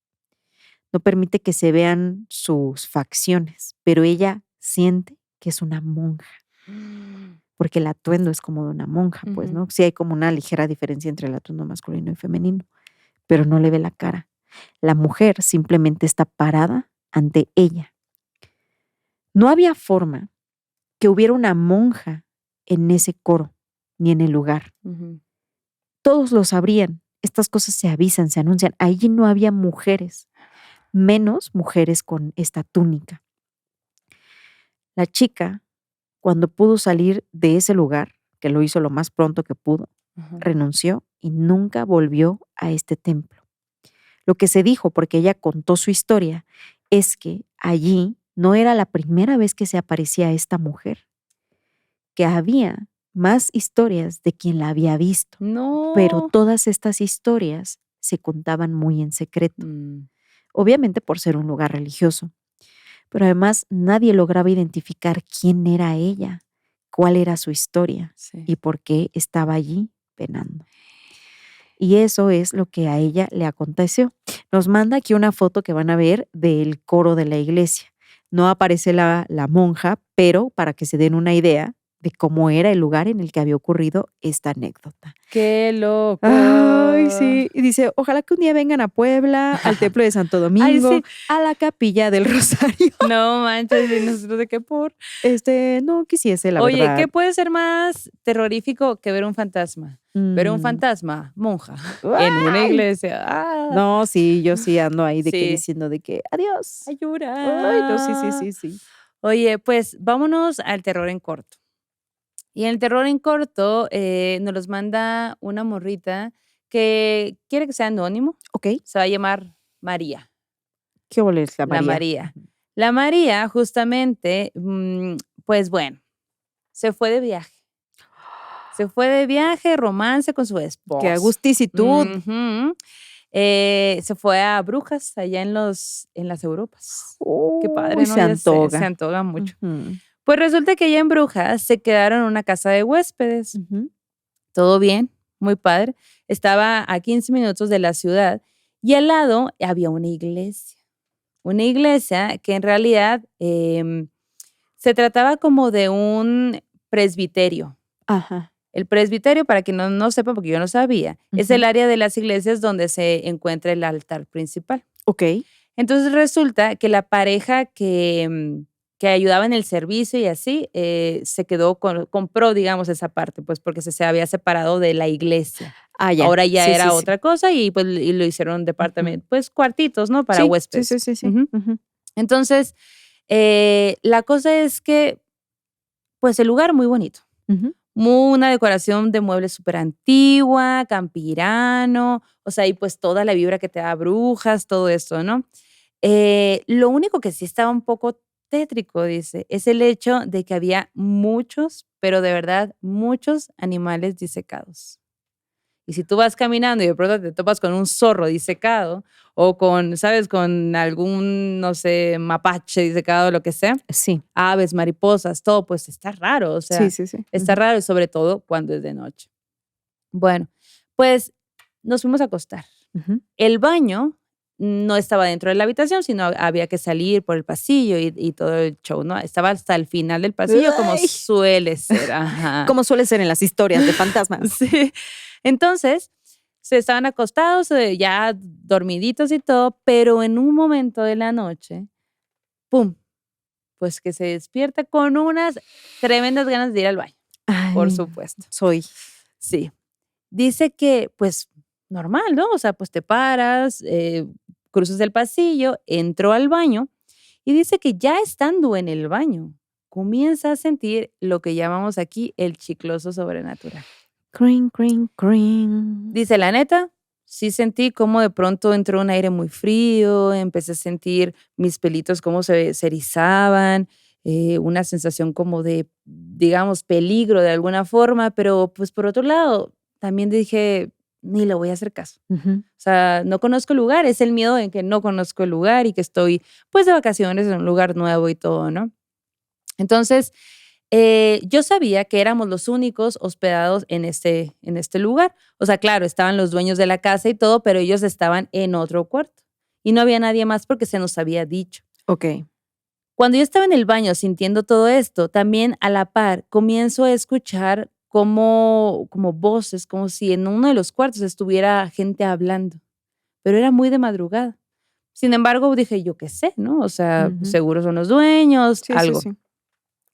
No permite que se vean sus facciones, pero ella siente que es una monja, porque el atuendo es como de una monja, pues, ¿no? Sí hay como una ligera diferencia entre el atuendo masculino y femenino, pero no le ve la cara. La mujer simplemente está parada ante ella. No había forma que hubiera una monja en ese coro, ni en el lugar. Todos lo sabrían. Estas cosas se avisan, se anuncian. Allí no había mujeres, menos mujeres con esta túnica. La chica, cuando pudo salir de ese lugar, que lo hizo lo más pronto que pudo, renunció y nunca volvió a este templo. Lo que se dijo, porque ella contó su historia, es que allí no era la primera vez que se aparecía esta mujer, que había más historias de quien la había visto, pero No. todas estas historias se contaban muy en secreto, obviamente por ser un lugar religioso, pero además nadie lograba identificar quién era ella, cuál era su historia Sí. y por qué estaba allí penando. Y eso es lo que a ella le aconteció. Nos manda aquí una foto que van a ver del coro de la iglesia. No aparece la monja, pero para que se den una idea de cómo era el lugar en el que había ocurrido esta anécdota. ¡Qué loco! Ay, sí. Y dice, ojalá que un día vengan a Puebla, al Templo de Santo Domingo, Ay, sí. a la Capilla del Rosario. No manches, ¿y nosotros de qué por? No quisiese, la Oye, verdad. ¿qué puede ser más terrorífico que ver un fantasma? Ver un Mm. fantasma, monja, en una ¡Ay! iglesia. ¡Ah! No, sí, yo sí ando ahí de que Sí. diciendo de que adiós. ¡Ayuda! Ay, no, sí. Oye, pues vámonos al terror en corto. Y en el terror en corto nos los manda una morrita que quiere que sea anónimo. Ok. Se va a llamar María. ¿Qué ole es la La María? María. La María, justamente, pues bueno, se fue de viaje. Se fue de viaje, romance con su esposo. ¡Qué agusticitud! Se fue a Brujas, allá en las Europas. Qué padre, Uy, ¿no? se Ya sé, antoja. se antoja mucho. Ujú. Pues resulta que allá en Brujas se quedaron en una casa de huéspedes. Ujú. Todo bien, muy padre. Estaba a 15 minutos de la ciudad y al lado había una iglesia. Una iglesia que en realidad se trataba como de un presbiterio. Ajá. El presbiterio, para quien no sepa, porque yo no sabía, es el Ujú. área de las iglesias donde se encuentra el altar principal. Ok. Entonces resulta que la pareja que ayudaba en el servicio y así, se quedó compró, digamos, esa parte, pues porque se había separado de la iglesia. Ah, ya. Ahora ya Sí, era sí. otra cosa y pues y lo hicieron departamento, pues cuartitos, ¿no? Para Sí, huéspedes. sí. Ujú. Ujú. Entonces, la cosa es que, pues el lugar muy bonito. Ujú. Una decoración de muebles súper antigua, campirano, o sea, y pues toda la vibra que te da Brujas, todo esto, ¿no? Lo único que sí estaba un poco tétrico, dice, es el hecho de que había muchos, pero de verdad muchos animales disecados. Y si tú vas caminando y de pronto te topas con un zorro disecado o con, ¿sabes? Con algún, no sé, mapache disecado, lo que sea, Sí, aves, mariposas, todo, pues está raro, o sí, sea, sí, sí. está raro y sobre todo cuando es de noche. Bueno, pues nos fuimos a acostar. Ujú. El baño no estaba dentro de la habitación, sino había que salir por el pasillo y todo el show, ¿no? Estaba hasta el final del pasillo, como Ay. suele ser. Ajá. Como suele ser en las historias de fantasmas. Sí. Entonces, se estaban acostados, ya dormiditos y todo, pero en un momento de la noche, ¡pum! Pues que se despierta con unas tremendas ganas de ir al baño, por Ay, supuesto. soy. Sí. Dice que, pues, normal, ¿no? O sea, pues te paras, cruzas el pasillo, entró al baño y dice que ya estando en el baño, comienza a sentir lo que llamamos aquí el chicloso sobrenatural. Cring, cring, cring. Dice, la neta, sí sentí como de pronto entró un aire muy frío, empecé a sentir mis pelitos como se erizaban, una sensación como de, digamos, peligro de alguna forma, pero pues por otro lado, también dije, ni le voy a hacer caso. Ujú. O sea, no conozco el lugar, es el miedo en que no conozco el lugar y que estoy pues de vacaciones en un lugar nuevo y todo, ¿no? Entonces, yo sabía que éramos los únicos hospedados en este lugar. O sea, claro, estaban los dueños de la casa y todo, pero ellos estaban en otro cuarto. Y no había nadie más porque se nos había dicho. Ok. Cuando yo estaba en el baño sintiendo todo esto, también a la par comienzo a escuchar como voces, como si en uno de los cuartos estuviera gente hablando, pero era muy de madrugada. Sin embargo, dije, yo qué sé, ¿no? O sea, Ujú. seguro son los dueños, Sí, sí, algo. sí.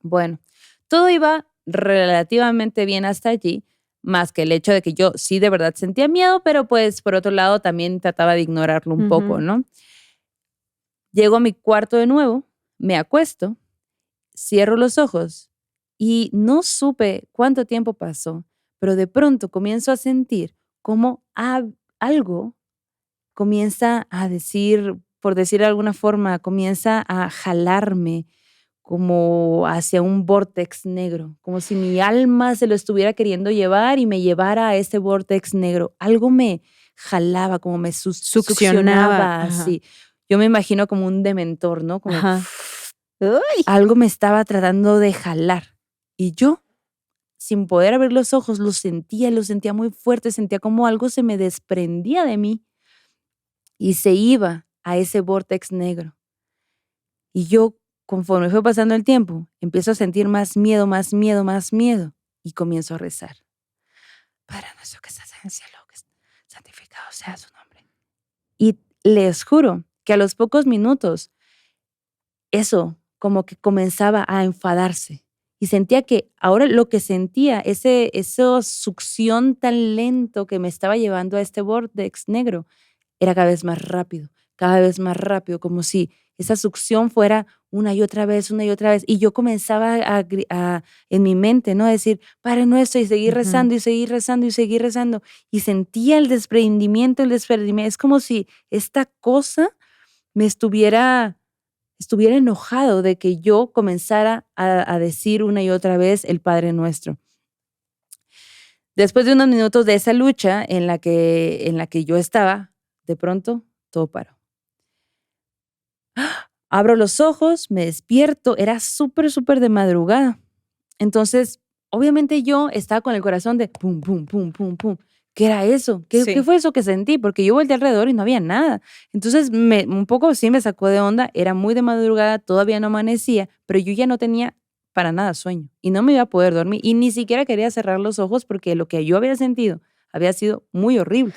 Bueno, todo iba relativamente bien hasta allí, más que el hecho de que yo sí de verdad sentía miedo, pero pues por otro lado también trataba de ignorarlo un poco, Ujú. ¿no? Llego a mi cuarto de nuevo, me acuesto, cierro los ojos y no supe cuánto tiempo pasó, pero de pronto comienzo a sentir como algo comienza a decir, por decir de alguna forma, comienza a jalarme como hacia un vórtex negro, como si mi alma se lo estuviera queriendo llevar y me llevara a ese vórtex negro. Algo me jalaba, como me Succionaba. succionaba Ajá. así. Yo me imagino como un dementor, ¿no? Como Ajá. Uy. algo me estaba tratando de jalar. Y yo, sin poder abrir los ojos, lo sentía muy fuerte, sentía como algo se me desprendía de mí y se iba a ese vórtex negro. Y yo, conforme fue pasando el tiempo, empiezo a sentir más miedo, más miedo, más miedo. Y comienzo a rezar. Padre nuestro que estás en el cielo, que santificado sea su nombre. Y les juro que a los pocos minutos, eso como que comenzaba a enfadarse. Y sentía que ahora lo que sentía, esa succión tan lento que me estaba llevando a este vortex negro, era cada vez más rápido, como si esa succión fuera una y otra vez, una y otra vez. Y yo comenzaba en mi mente, ¿no? A decir, Padre nuestro, y seguir Ujú. rezando, y seguir rezando, y seguir rezando. Y sentía el desprendimiento, el desprendimiento. Es como si esta cosa me estuviera enojado de que yo comenzara a decir una y otra vez el Padre nuestro. Después de unos minutos de esa lucha en la que yo estaba, de pronto todo paró. Abro los ojos, me despierto, era súper, súper de madrugada. Entonces, obviamente yo estaba con el corazón de pum, pum, pum, pum, pum. ¿Qué era eso? ¿Qué Sí. fue eso que sentí? Porque yo volteé alrededor y no había nada. Entonces, un poco sí me sacó de onda. Era muy de madrugada, todavía no amanecía, pero yo ya no tenía para nada sueño y no me iba a poder dormir y ni siquiera quería cerrar los ojos porque lo que yo había sentido había sido muy horrible.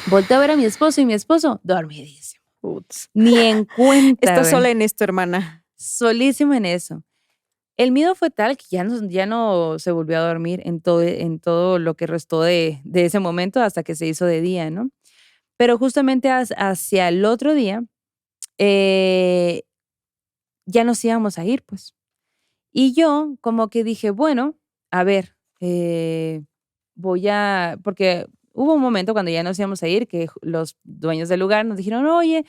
Volteé a ver a mi esposo y mi esposo dormidísimo. Uts. Ni en cuenta, Estás sola güey. en esto, hermana. Solísimo en eso. El miedo fue tal que ya no se volvió a dormir en todo lo que restó de ese momento hasta que se hizo de día, ¿no? Pero justamente hacia el otro día, eh, ya nos íbamos a ir, pues. Y yo como que dije, bueno, a ver, porque hubo un momento cuando ya nos íbamos a ir que los dueños del lugar nos dijeron, oye,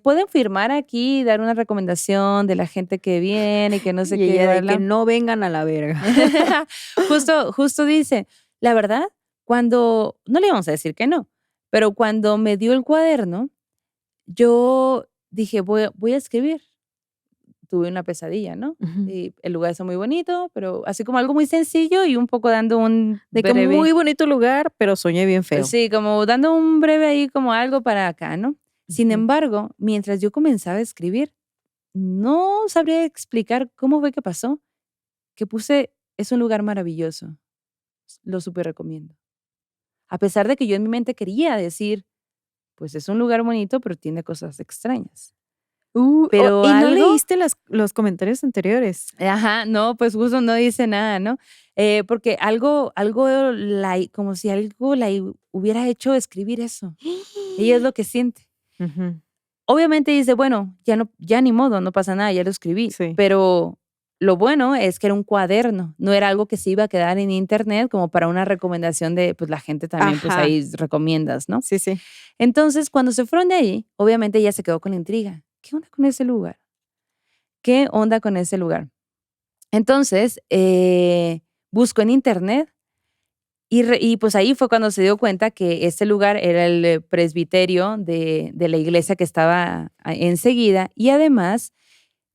¿pueden firmar aquí y dar una recomendación de la gente que viene y que no sé Y qué, ella bla, de que bla? no vengan a la verga. Justo dice, la verdad, cuando, no le íbamos a decir que no, pero cuando me dio el cuaderno, yo dije, voy a escribir. Tuve una pesadilla, ¿no? Ujú. Y el lugar está muy bonito, pero así como algo muy sencillo y un poco dando un De que breve, muy bonito lugar, pero soñé bien feo. sí, como dando un breve ahí como algo para acá, ¿no? Sin Ujú. embargo, mientras yo comenzaba a escribir, no sabría explicar cómo fue que pasó, que puse, es un lugar maravilloso, lo súper recomiendo. A pesar de que yo en mi mente quería decir, pues es un lugar bonito, pero tiene cosas extrañas. Pero ¿Y no algo, leíste los comentarios anteriores? ajá, no, pues justo no dice nada, ¿no? Porque algo como si algo hubiera hecho escribir eso. Ella es lo que siente. Ujú. Obviamente dice, bueno, ya ni modo, no pasa nada, ya lo escribí. Sí. Pero lo bueno es que era un cuaderno, no era algo que se iba a quedar en internet como para una recomendación de, pues la gente también, pues Ajá. ahí recomiendas, ¿no? Sí, sí. Entonces, cuando se fueron de ahí, obviamente ella se quedó con la intriga. ¿Qué onda con ese lugar? ¿Qué onda con ese lugar? Entonces, buscó en internet y pues ahí fue cuando se dio cuenta que este lugar era el presbiterio de la iglesia que estaba enseguida y además,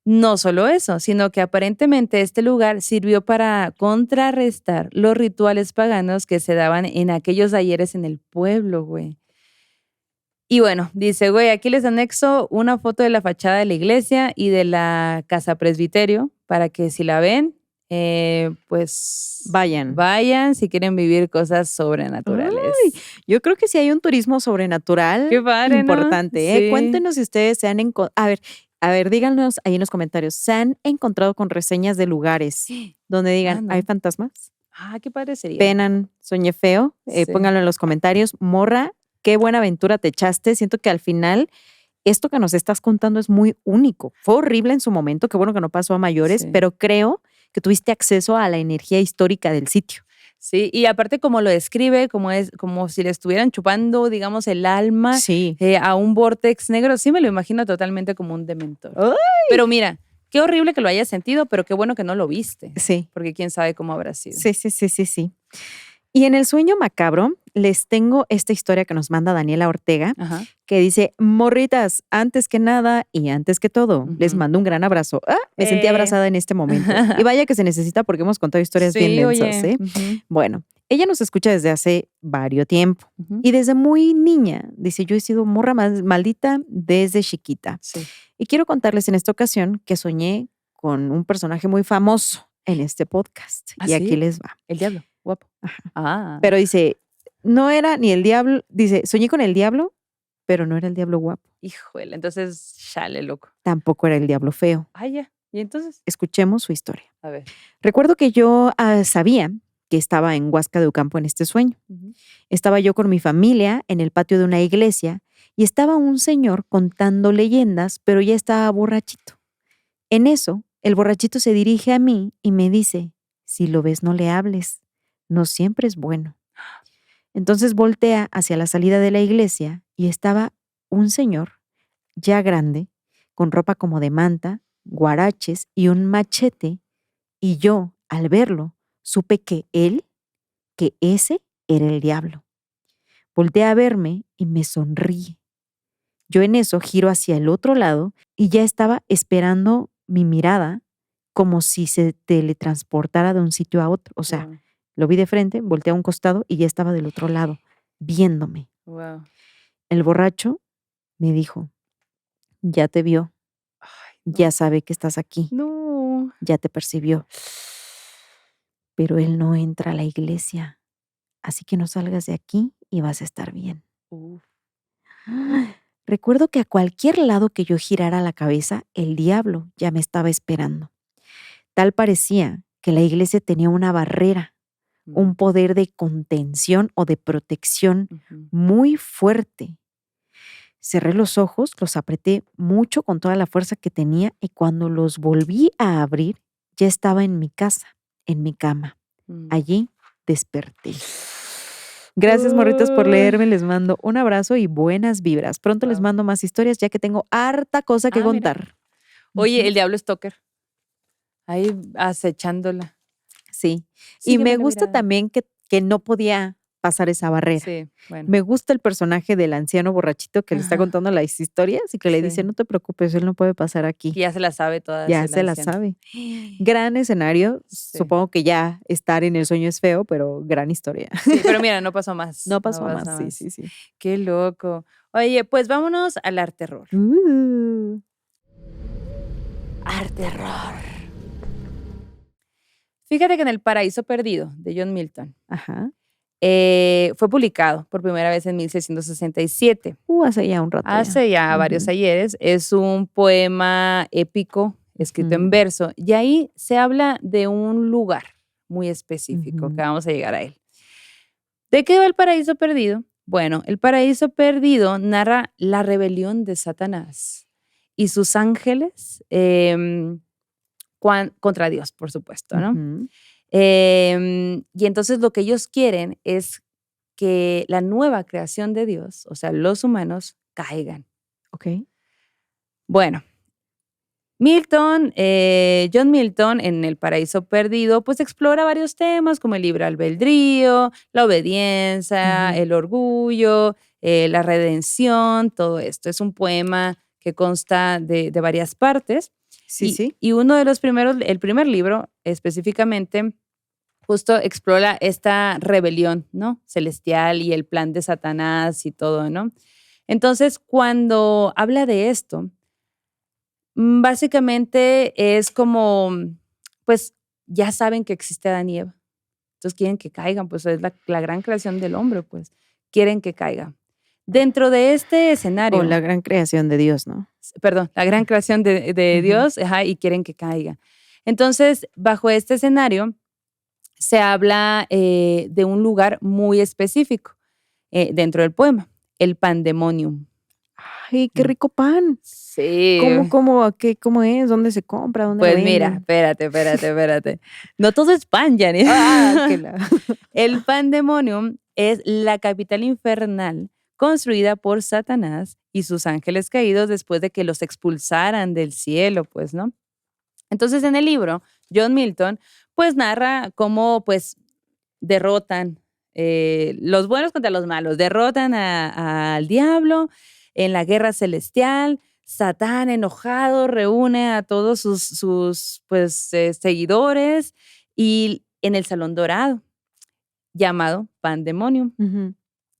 no solo eso, sino que aparentemente este lugar sirvió para contrarrestar los rituales paganos que se daban en aquellos ayeres en el pueblo, güey. Y bueno, dice, güey, aquí les anexo una foto de la fachada de la iglesia y de la casa presbiterio para que si la ven, pues Vayan. vayan si quieren vivir cosas sobrenaturales. Ay, yo creo que sí hay un turismo sobrenatural Qué padre, ¿no? importante, ¿eh? Sí. Cuéntenos si ustedes se han encontrado, a ver, díganos ahí en los comentarios, ¿se han encontrado con reseñas de lugares donde digan, no. ¿hay fantasmas? Ah, qué padre sería. ¿Penan, soñé feo? Sí. Pónganlo en los comentarios. Morra, qué buena aventura te echaste. Siento que al final esto que nos estás contando es muy único. Fue horrible en su momento, qué bueno que no pasó a mayores, Sí. pero creo que tuviste acceso a la energía histórica del sitio. Sí, y aparte como lo describe, como si le estuvieran chupando, digamos, el alma Sí. a un vortex negro, sí me lo imagino totalmente como un dementor. ¡Ay! Pero mira, qué horrible que lo hayas sentido, pero qué bueno que no lo viste, Sí. porque quién sabe cómo habrá sido. Sí. Y en el sueño macabro les tengo esta historia que nos manda Daniela Ortega, Ajá. que dice, morritas, antes que nada y antes que todo, les Ujú. mando un gran abrazo. Me sentí abrazada en este momento. Y vaya que se necesita porque hemos contado historias bien Sí, densas, oye. ¿eh? Ujú, Bueno, ella nos escucha desde hace varios tiempo ujú. y desde muy niña. Dice, yo he sido morra maldita desde chiquita. Sí. Y quiero contarles en esta ocasión que soñé con un personaje muy famoso en este podcast. ¿Ah, Y aquí sí? les va. El diablo, guapo. Ajá. Ah. Pero dice, no era ni el diablo, dice, soñé con el diablo, pero no era el diablo guapo. Híjole, entonces, chale, loco. Tampoco era el diablo feo. Ah, ya. ¿Y entonces? Escuchemos su historia. A ver. Recuerdo que yo sabía que estaba en Huasca de Ocampo en este sueño. Ujú. Estaba yo con mi familia en el patio de una iglesia y estaba un señor contando leyendas, pero ya estaba borrachito. En eso, el borrachito se dirige a mí y me dice, si lo ves no le hables, no siempre es bueno. Entonces voltea hacia la salida de la iglesia y estaba un señor ya grande, con ropa como de manta, guaraches y un machete, y yo, al verlo, supe que ese era el diablo. Voltea a verme y me sonríe. Yo en eso giro hacia el otro lado y ya estaba esperando mi mirada como si se teletransportara de un sitio a otro. O sea, Wow. lo vi de frente, volteé a un costado y ya estaba del otro lado, viéndome. Wow. El borracho me dijo, ya te vio, Ay, ya sabe que estás aquí, no. ya te percibió, pero él no entra a la iglesia, así que no salgas de aquí y vas a estar bien. Uf. Recuerdo que a cualquier lado que yo girara la cabeza, el diablo ya me estaba esperando. Tal parecía que la iglesia tenía una barrera, un poder de contención o de protección Ujú. muy fuerte. Cerré los ojos, los apreté mucho con toda la fuerza que tenía y cuando los volví a abrir, ya estaba en mi casa, en mi cama. Mm. Allí desperté. Gracias, morritas, por Ay. leerme. Les mando un abrazo y buenas vibras. Pronto les Wow. mando más historias ya que tengo harta cosa que Ah, mira. contar. Oye, Ujú. el diablo stalker. Ahí acechándola. Sí. Y Sígueme me la gusta mirada. también que no podía pasar esa barrera. Sí, bueno. Me gusta el personaje del anciano borrachito que le está Ajá. contando las historias y que le dice, Sí. no te preocupes, él no puede pasar Que aquí. ya se la sabe todas Ya el se la anciano. sabe. Gran escenario. Sí. Supongo que ya estar en el sueño es feo, pero gran historia. Sí, pero mira, no pasó más. No pasó más, sí, sí, sí. Qué loco. Oye, pues vámonos al arte terror. Arte terror. Fíjate que en El Paraíso Perdido, de John Milton, Ajá. fue publicado por primera vez en 1667. Hace ya un rato. Hace ya varios Ujú. ayeres. Es un poema épico escrito en Ujú. verso. Y ahí se habla de un lugar muy específico, Ujú. que vamos a llegar a él. ¿De qué va El Paraíso Perdido? Bueno, El Paraíso Perdido narra la rebelión de Satanás y sus ángeles contra Dios, por supuesto, ¿no? Ujú. Y entonces lo que ellos quieren es que la nueva creación de Dios, o sea, los humanos, caigan. Ok. Bueno, John Milton, en El Paraíso Perdido, pues explora varios temas como el libre albedrío, la obediencia, Ujú. el orgullo, la redención, todo esto. Es un poema que consta de varias partes. Sí, sí. Y uno de los primeros, el primer libro específicamente, justo explora esta rebelión, ¿no? Celestial y el plan de Satanás y todo, ¿no? Entonces, cuando habla de esto, básicamente es como, pues ya saben que existe Adán y Eva. Entonces quieren que caigan, pues es la gran creación del hombre, pues quieren que caiga. Dentro de este escenario, O la gran creación de Dios, ¿no? perdón, la gran creación de Ujú. Dios, ajá, y quieren que caiga. Entonces, bajo este escenario, se habla de un lugar muy específico dentro del poema, el pandemonium. Ay, qué rico pan. Sí. ¿Cómo es? ¿Dónde se compra? ¿Dónde lo Pues mira, venden? espérate. No todo es pan, Janet. El pandemonium es la capital infernal construida por Satanás y sus ángeles caídos después de que los expulsaran del cielo, pues, ¿no? Entonces, en el libro, John Milton, pues, narra cómo, pues, derrotan los buenos contra los malos, derrotan al diablo en la guerra celestial. Satán, enojado, reúne a todos sus seguidores y en el Salón Dorado, llamado Pandemonium. Ujú.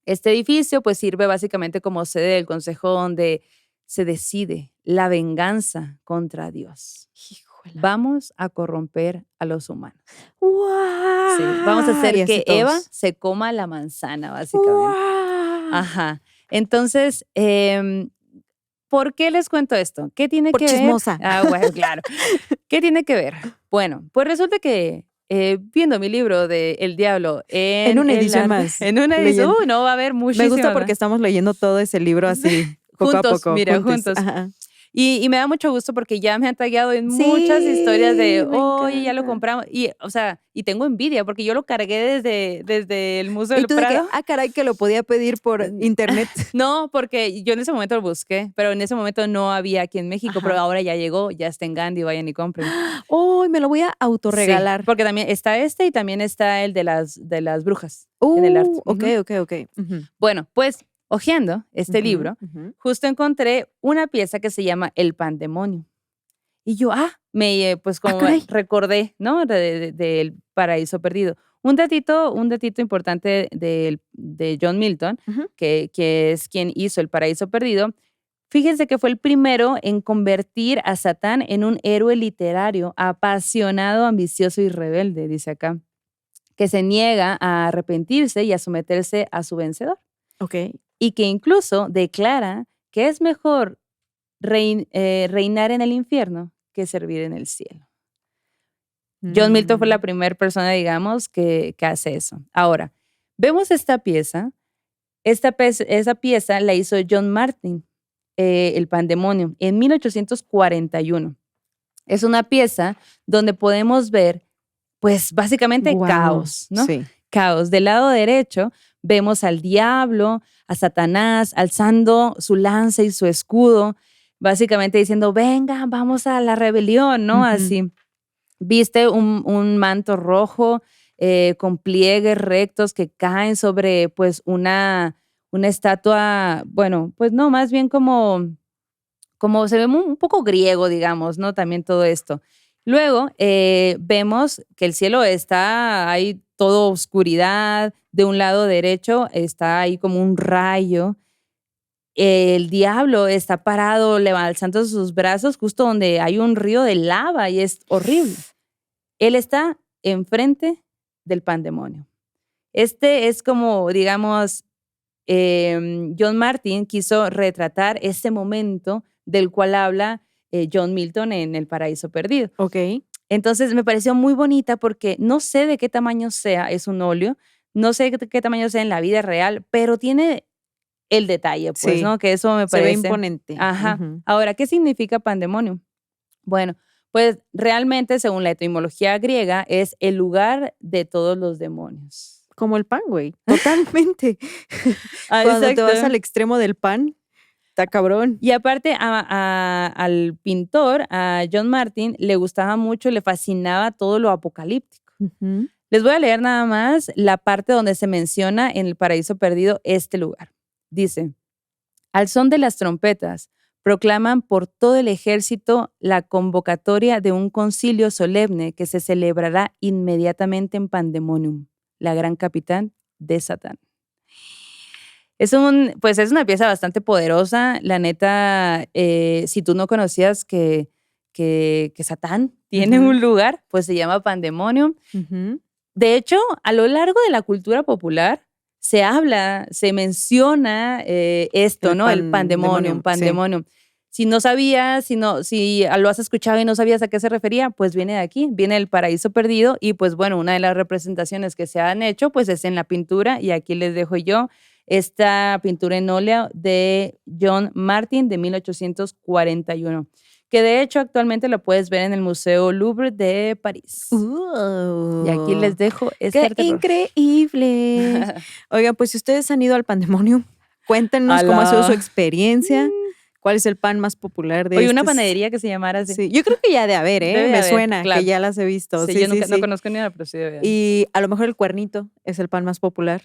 Este edificio pues sirve básicamente como sede del consejo donde se decide la venganza contra Dios. Híjole. Vamos a corromper a los humanos. ¡Guau! Sí, vamos a Y hacer así que Eva todos. se coma la manzana, básicamente. ¡Guau! Ajá. Entonces, ¿por qué les cuento esto? ¿Qué tiene Por que ver? chismosa. Bueno, claro. ¿Qué tiene que ver? Bueno, pues resulta que viendo mi libro de El Diablo En una edición más. en una edición, Leyendo. no va a haber muchísimo. Me gusta porque estamos leyendo todo ese libro así, poco a Juntos, poco. mira, juntos. juntos. Ajá. Y me da mucho gusto porque ya me han tagueado en Sí, muchas historias de, me oye, ya lo encanta. compramos. Y, o sea, y tengo envidia porque yo lo cargué desde el Museo Y del tú de que, Prado. caray, que lo podía pedir por internet. No, porque yo en ese momento lo busqué, pero en ese momento no había aquí en México, Ajá. pero ahora ya llegó, ya está en Gandhi, vayan y compren. ¡Oh! Me lo voy a Sí, autorregalar. porque también está este y también está el de las brujas en el arte. Ok, Ujú. ok. Ujú. Bueno, pues, hojeando este Ujú, libro, ujú. justo encontré una pieza que se llama El Pandemonio. Y yo, pues como caray. recordé, ¿no? Del Paraíso Perdido. Un datito importante de John Milton, Ujú. que es quien hizo El Paraíso Perdido. Fíjense que fue el primero en convertir a Satán en un héroe literario, apasionado, ambicioso y rebelde, dice acá, que se niega a arrepentirse y a someterse a su vencedor. Ok. Y que incluso declara que es mejor reinar en el infierno que servir en el cielo. John Milton fue la primera persona, digamos, que hace eso. Ahora, vemos esta pieza. Esa pieza la hizo John Martin, El Pandemonium, en 1841. Es una pieza donde podemos ver, pues, básicamente Guau, caos, ¿no? Sí. Caos. Del lado derecho vemos al diablo, a Satanás, alzando su lanza y su escudo, básicamente diciendo, venga, vamos a la rebelión, ¿no? Ujú. Así. Viste un manto rojo, con pliegues rectos que caen sobre pues una estatua, bueno, pues no, más bien como se ve un poco griego, digamos, ¿no? También todo esto. Luego vemos que el cielo está ahí todo oscuridad, de un lado derecho está ahí como un rayo. El diablo está parado, alzando sus brazos justo donde hay un río de lava y es horrible. Él está enfrente del pandemonio. Este es como, digamos, John Martin quiso retratar ese momento del cual habla John Milton en El Paraíso Perdido. Ok. Entonces me pareció muy bonita porque no sé de qué tamaño sea, es un óleo, no sé de qué tamaño sea en la vida real, pero tiene el detalle, pues, Sí. ¿no? Que eso me Se ve parece. imponente. Ajá. Ujú. Ahora, ¿qué significa pandemonio? Bueno, pues realmente, según la etimología griega, es el lugar de todos los demonios. Como el pan, güey. Totalmente. Ah, Cuando te vas exacto. al extremo del pan, está cabrón. Y aparte al pintor, a John Martin, le gustaba mucho, le fascinaba todo lo apocalíptico. Ujú. Les voy a leer nada más la parte donde se menciona en El Paraíso Perdido este lugar. Dice, al son de las trompetas, proclaman por todo el ejército la convocatoria de un concilio solemne que se celebrará inmediatamente en Pandemonium, la gran capital de Satán. Pues es una pieza bastante poderosa. La neta, si tú no conocías que Satán tiene Ujú. un lugar, pues se llama Pandemonium. Ujú. De hecho, a lo largo de la cultura popular se habla, se menciona esto, El ¿no? El pandemonium, pandemonium. Si no sabías, si lo has escuchado y no sabías a qué se refería, pues viene de aquí, viene del Paraíso Perdido y pues bueno, una de las representaciones que se han hecho pues es en la pintura y aquí les dejo yo esta pintura en óleo de John Martin de 1841, que de hecho actualmente lo puedes ver en el Museo Louvre de París. Y aquí les dejo este ¡Qué terror. increíble! Oigan, pues si ustedes han ido al pandemonium, cuéntenos cómo ha sido su Ala. experiencia, cuál es el pan más popular de Oye, una este. panadería que se llamara así. Sí, yo creo que ya de haber, Debe de me haber, suena claro. que ya las he visto. Sí, Sí, yo sí, nunca, no sí. conozco ni una, pero sí debe haber. Y a lo mejor el cuernito es el pan más popular,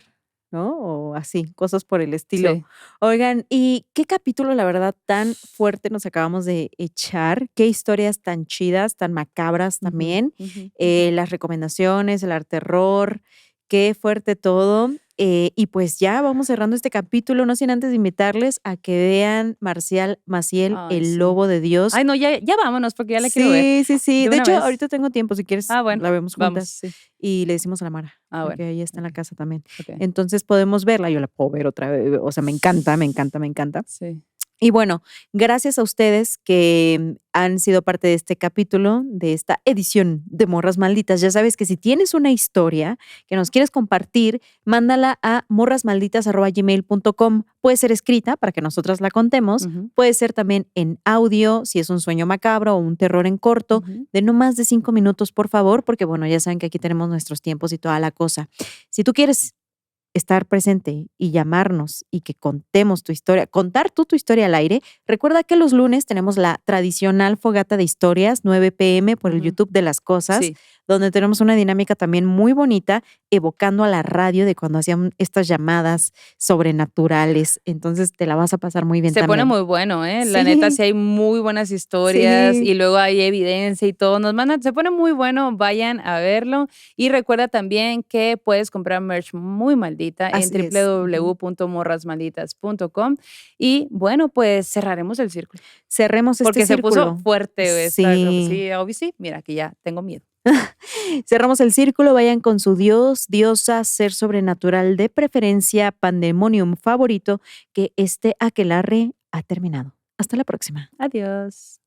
¿no? O así, cosas por el estilo. Sí. Oigan, ¿y qué capítulo, la verdad, tan fuerte nos acabamos de echar? ¿Qué historias tan chidas, tan macabras también? Ujú. Las recomendaciones, el arte terror, qué fuerte todo. Y pues ya vamos cerrando este capítulo, no sin antes invitarles a que vean Marcial Maciel, Ay, el sí. lobo de Dios. Ay, no, ya vámonos porque ya la quiero ver. Sí, sí, sí. De De una hecho, vez. ahorita tengo tiempo, si quieres, Ah, bueno, la vemos vamos, juntas. sí. Y le decimos a la Mara, Ah, porque bueno. ahí está en la Ok. casa también. Ok. Entonces podemos verla, yo la puedo ver otra vez, o sea, me encanta, me encanta, me encanta. Sí. Y bueno, gracias a ustedes que han sido parte de este capítulo, de esta edición de Morras Malditas. Ya sabes que si tienes una historia que nos quieres compartir, mándala a morrasmalditas@gmail.com. Puede ser escrita para que nosotras la contemos, Ujú. puede ser también en audio, si es un sueño macabro o un terror en corto, Ujú. de no más de 5 minutos, por favor, porque bueno, ya saben que aquí tenemos nuestros tiempos y toda la cosa. Si tú quieres estar presente y llamarnos y que contemos tu historia, contar tú tu historia al aire. Recuerda que los lunes tenemos la tradicional fogata de historias, 9 p.m. por el Ujú. YouTube de las cosas, Sí. donde tenemos una dinámica también muy bonita, evocando a la radio de cuando hacían estas llamadas sobrenaturales. Entonces te la vas a pasar muy bien Se pone también. muy bueno, ¿eh? La neta, sí hay muy buenas historias Sí. y luego hay evidencia y todo. Se pone muy bueno, vayan a verlo. Y recuerda también que puedes comprar merch muy maldita en Así es. www.morrasmalditas.com. Y bueno, pues cerraremos el círculo. Cerremos este Porque se círculo. puso fuerte esta. Sí. Sí, obvio sí. Mira, que ya tengo miedo. Cerramos el círculo, vayan con su dios, diosa, ser sobrenatural de preferencia, pandemonium favorito, que este aquelarre ha terminado. Hasta la próxima. Adiós.